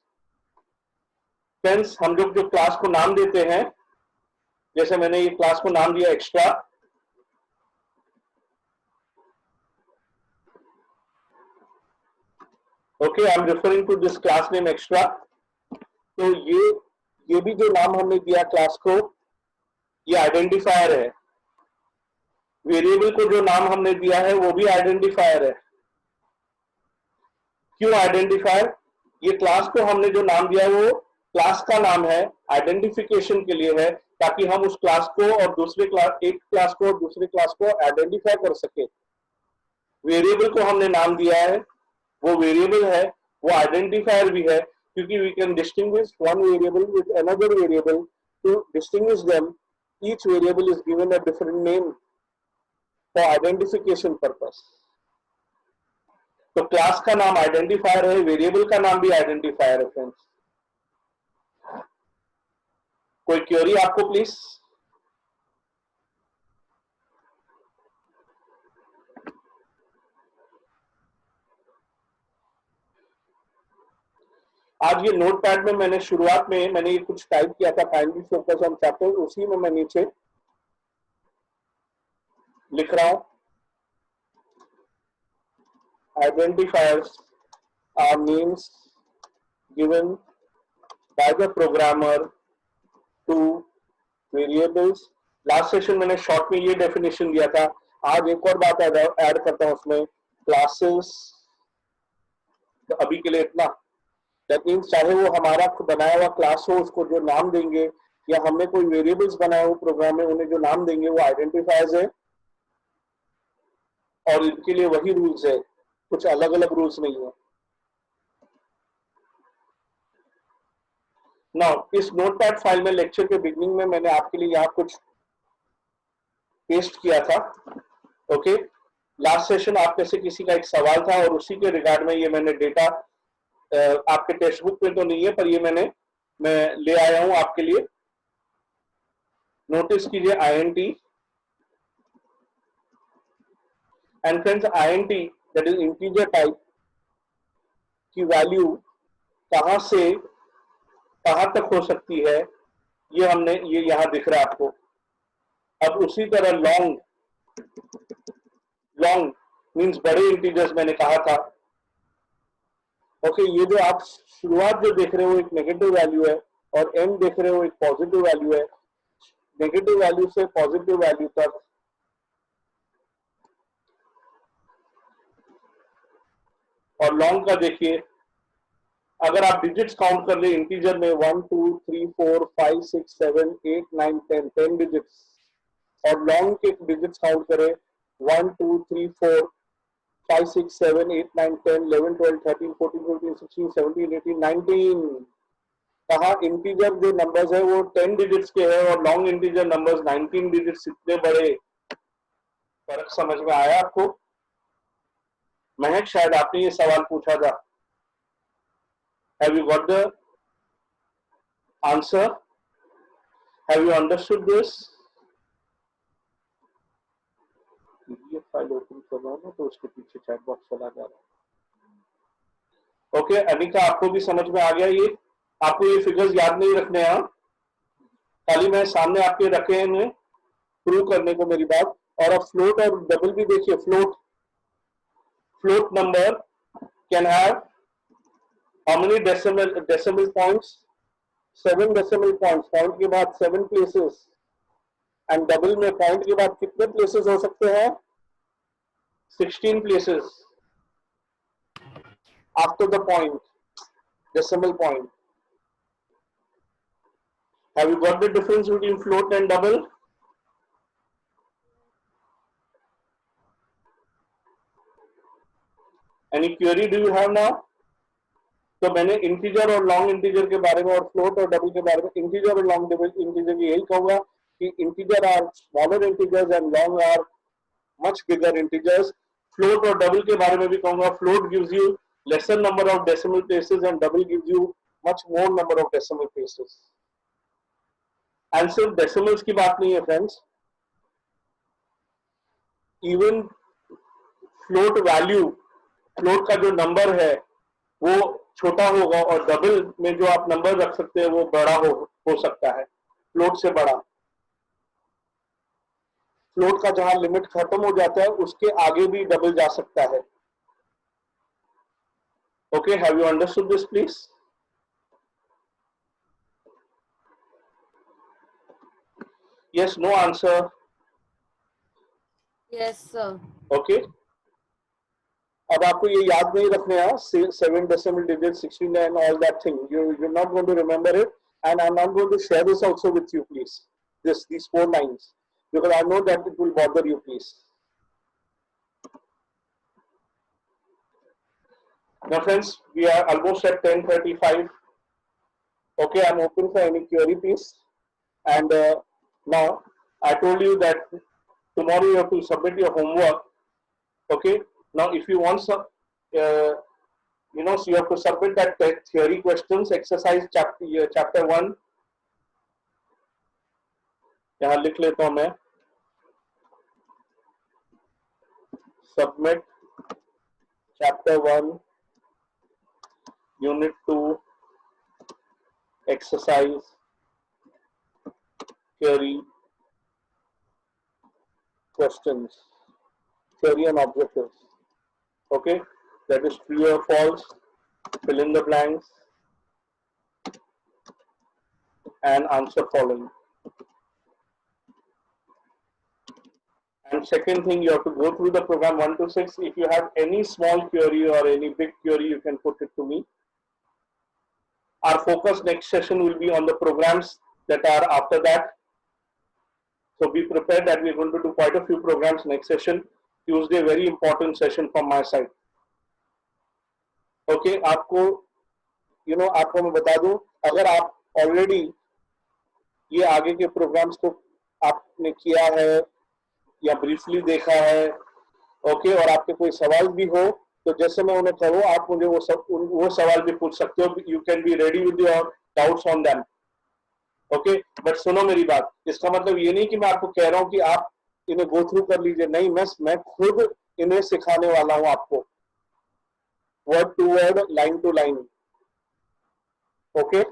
Speaker 1: फ्रेंड्स, हम लोग जो क्लास को नाम देते हैं, जैसे मैंने ये क्लास को नाम दिया extra, okay, I am referring to this class name extra. तो ये भी जो नाम हमने दिया क्लास को, ये आइडेंटिफायर है। वेरिएबल को जो नाम हमने दिया है वो भी आइडेंटिफायर है। क्यों आइडेंटिफायर? ये क्लास को हमने जो नाम दिया है वो क्लास का नाम है आइडेंटिफिकेशन के लिए है, ताकि हम उस क्लास को और दूसरे क्लास, एक क्लास को और दूसरे क्लास को आइडेंटिफाई कर सके। वेरिएबल को हमने नाम दिया है, वो वेरिएबल है, वो आइडेंटिफायर भी है, क्योंकि we can distinguish one variable with another variable. To distinguish them, each variable is given a different name for identification purpose. तो क्लास का नाम आइडेंटिफायर है, वेरिएबल का नाम भी आइडेंटिफायर है फ्रेंड्स। कोई क्वेरी आपको प्लीज? आज ये नोटपैड में मैंने शुरुआत में मैंने ये कुछ टाइप किया था, काइंडली फोकस ऑन चैप्टर, उसी में मैं नीचे लिख रहा हूं, identifiers are names given by the programmer to variables. Last session मैंने शॉर्ट में ये डेफिनेशन दिया था, आज एक और बात ऐड करता हूं उसमें, क्लासेस। तो अभी के लिए इतना। दैट मीन्स चाहे वो हमारा बनाया हुआ क्लास हो, उसको जो नाम देंगे, या हमने कोई वेरिएबल्स बनाए हो प्रोग्राम में, उन्हें जो नाम देंगे वो आइडेंटिफायर्स है, और इनके लिए वही रूल्स है, कुछ अलग अलग रूल्स नहीं है। नाउ इस नोटपैड फाइल में लेक्चर के बिगनिंग में मैंने आपके लिए यहाँ कुछ पेस्ट किया था। ओके, लास्ट सेशन आप में से किसी का एक सवाल था और उसी के रिगार्ड में ये मैंने डेटा, आपके टेक्स्ट बुक में तो नहीं है पर ये मैं ले आया हूं आपके लिए। नोटिस कीजिए INT and friends, INT that is integer type की वैल्यू कहां से कहां तक हो सकती है, ये हमने ये यहां दिख रहा है आपको। अब उसी तरह लॉन्ग मींस बड़े इंटीजर्स मैंने कहा था। ओके, ये जो आप शुरुआत जो देख रहे हो एक नेगेटिव वैल्यू है, और एंड देख रहे हो एक पॉजिटिव वैल्यू है। नेगेटिव वैल्यू से पॉजिटिव वैल्यू तक और लॉन्ग का देखिए, अगर आप डिजिट्स काउंट कर ले इंटीजर में 1 2 3 4 5 6 7 8 9 10 डिजिट्स, और लॉन्ग के डिजिट्स काउंट करें 1 2 3 4 5 6 7 8 9 10 11 12 13 14 15 16 17 18 19। कहा इंटीजर जो नंबर्स है वो 10 डिजिट्स के हैं और लॉन्ग इंटीजर नंबर्स 19 डिजिट्स। इतने बड़े फर्क समझ में आया आपको? महक, शायद आपने ये सवाल पूछा था। Have you got the answer? Have you understood this? PDF file open कर रहा हूं ना, तो उसके पीछे चैट बॉक्स चला जा रहा है। ओके अनिका, आपको भी समझ में आ गया? ये आपको ये फिगर्स याद नहीं रखने हैं, खाली मैं सामने आपके रखे हैं प्रूव करने को मेरी बात। और अब फ्लोट और डबल भी देखिए। Float number can have how many decimal points? 7 decimal points। Point के बाद 7 प्लेसेस। एंड डबल में पॉइंट के बाद कितने प्लेसेस हो सकते हैं? 16 places after the point, decimal point. Have you got the difference between float and double? Any query do you have now? तो मैंने इंटीजर और लॉन्ग इंटीजर के बारे में और फ्लोट और डबल के बारे में, इंटीजर और लॉन्ग इंटीजर की यही कहूंगा कि integer are smaller integers and long are much bigger integers. Float और डबल के बारे में भी कहूंगा, float gives you lesser number of decimal places and double gives you much more number of decimal places। and सिर्फ decimals की बात नहीं है friends, even float value, float का जो नंबर है वो छोटा होगा और डबल में जो आप नंबर रख सकते हैं वो बड़ा हो सकता है, फ्लोट से बड़ा। फ्लोट का जहां लिमिट खत्म हो जाता है उसके आगे भी डबल जा सकता है। Okay, have you understood this, please? Yes, no answer.
Speaker 3: Yes, sir.
Speaker 1: Okay. अब आपको ये याद नहीं रखने हैं 7 decimal digits 16 and all that thing. You're not going to remember it, and I'm not going to share this also with you, please. These 4 lines, because I know that it will bother you, please. Now, friends, we are almost at 10:35. Okay, I'm open for any query, please. And now I told you that tomorrow you have to submit your homework. Okay, now if you want some so you have to submit that theory questions exercise chapter 1. यहाँ लिख लेता हूं मैं, submit chapter 1 unit 2 exercise theory questions, theory and objectives. Okay, that is true or false, fill in the blanks, and answer following. And second thing, you have to go through the program 1 to 6. If you have any small query or any big query, you can put it to me. Our focus next session will be on the programs that are after that. So be prepared that we are going to do quite a few programs next session. Tuesday, very important session from my side. Okay, आपको आपको मैं बता दूं, अगर आप already ये आगे के प्रोग्राम्स को आपने किया है या ब्रीफली देखा है, ओके, और आपके कोई सवाल भी हो तो जैसे मैं उन्हें करूँ, आप मुझे वो सवाल भी पूछ सकते हो. You can be ready with your doubts on them. Okay, but सुनो मेरी बात, इसका मतलब ये नहीं कि मैं आपको कह रहा हूँ कि आप इन्हें गो थ्रू कर लीजिए. नहीं, मैं खुद इन्हें सिखाने वाला हूँ आपको, word to word, line to line. Okay,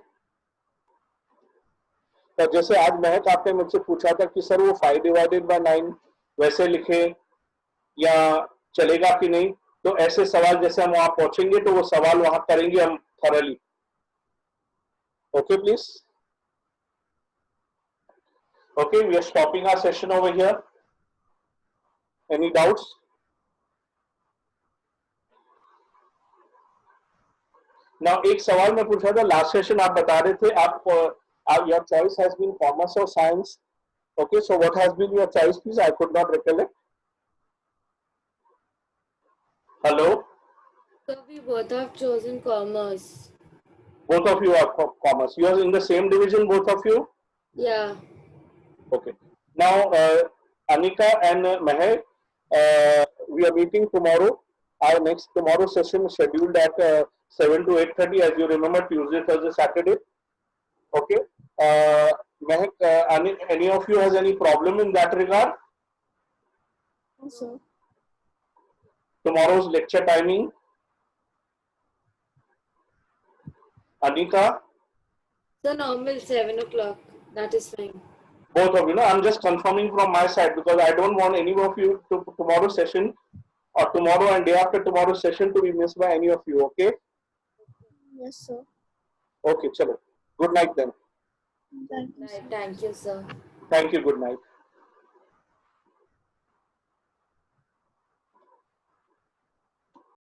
Speaker 1: तो जैसे आज महक आपने मुझसे पूछा था कि सर वो 5/9 वैसे लिखे या चलेगा कि नहीं, तो ऐसे सवाल जैसे हम वहां पहुंचेंगे तो वो सवाल वहां करेंगे हम thoroughly. Okay please. Okay, we are stopping our session over here. Any doubts? Now, एक सवाल मैं पूछा था लास्ट सेशन, आप बता रहे थे आप your choice has been commerce or science. Okay, so what has been your choice, please? I could not recollect. Hello?
Speaker 3: So we both have chosen commerce.
Speaker 1: Both of you are commerce. You are in the same division, both of you?
Speaker 3: Yeah.
Speaker 1: Okay. Now, Anika and Meher, we are meeting tomorrow. Our next tomorrow session is scheduled at 7 to 8:30. As you remember, Tuesday, Thursday, Saturday. Okay. Mehak, any of you has any problem in that regard?
Speaker 2: No, sir.
Speaker 1: Tomorrow's lecture timing. Anika?
Speaker 3: So normal 7 o'clock. That is fine.
Speaker 1: Both of you, I'm just confirming from my side because I don't want any of you to tomorrow's session or tomorrow and day after tomorrow's session to be missed by any of you. Okay?
Speaker 2: Yes, sir.
Speaker 1: Okay, chalo. Good night then.
Speaker 2: Thank you, sir.
Speaker 3: Thank you, sir.
Speaker 1: Thank you. Good night.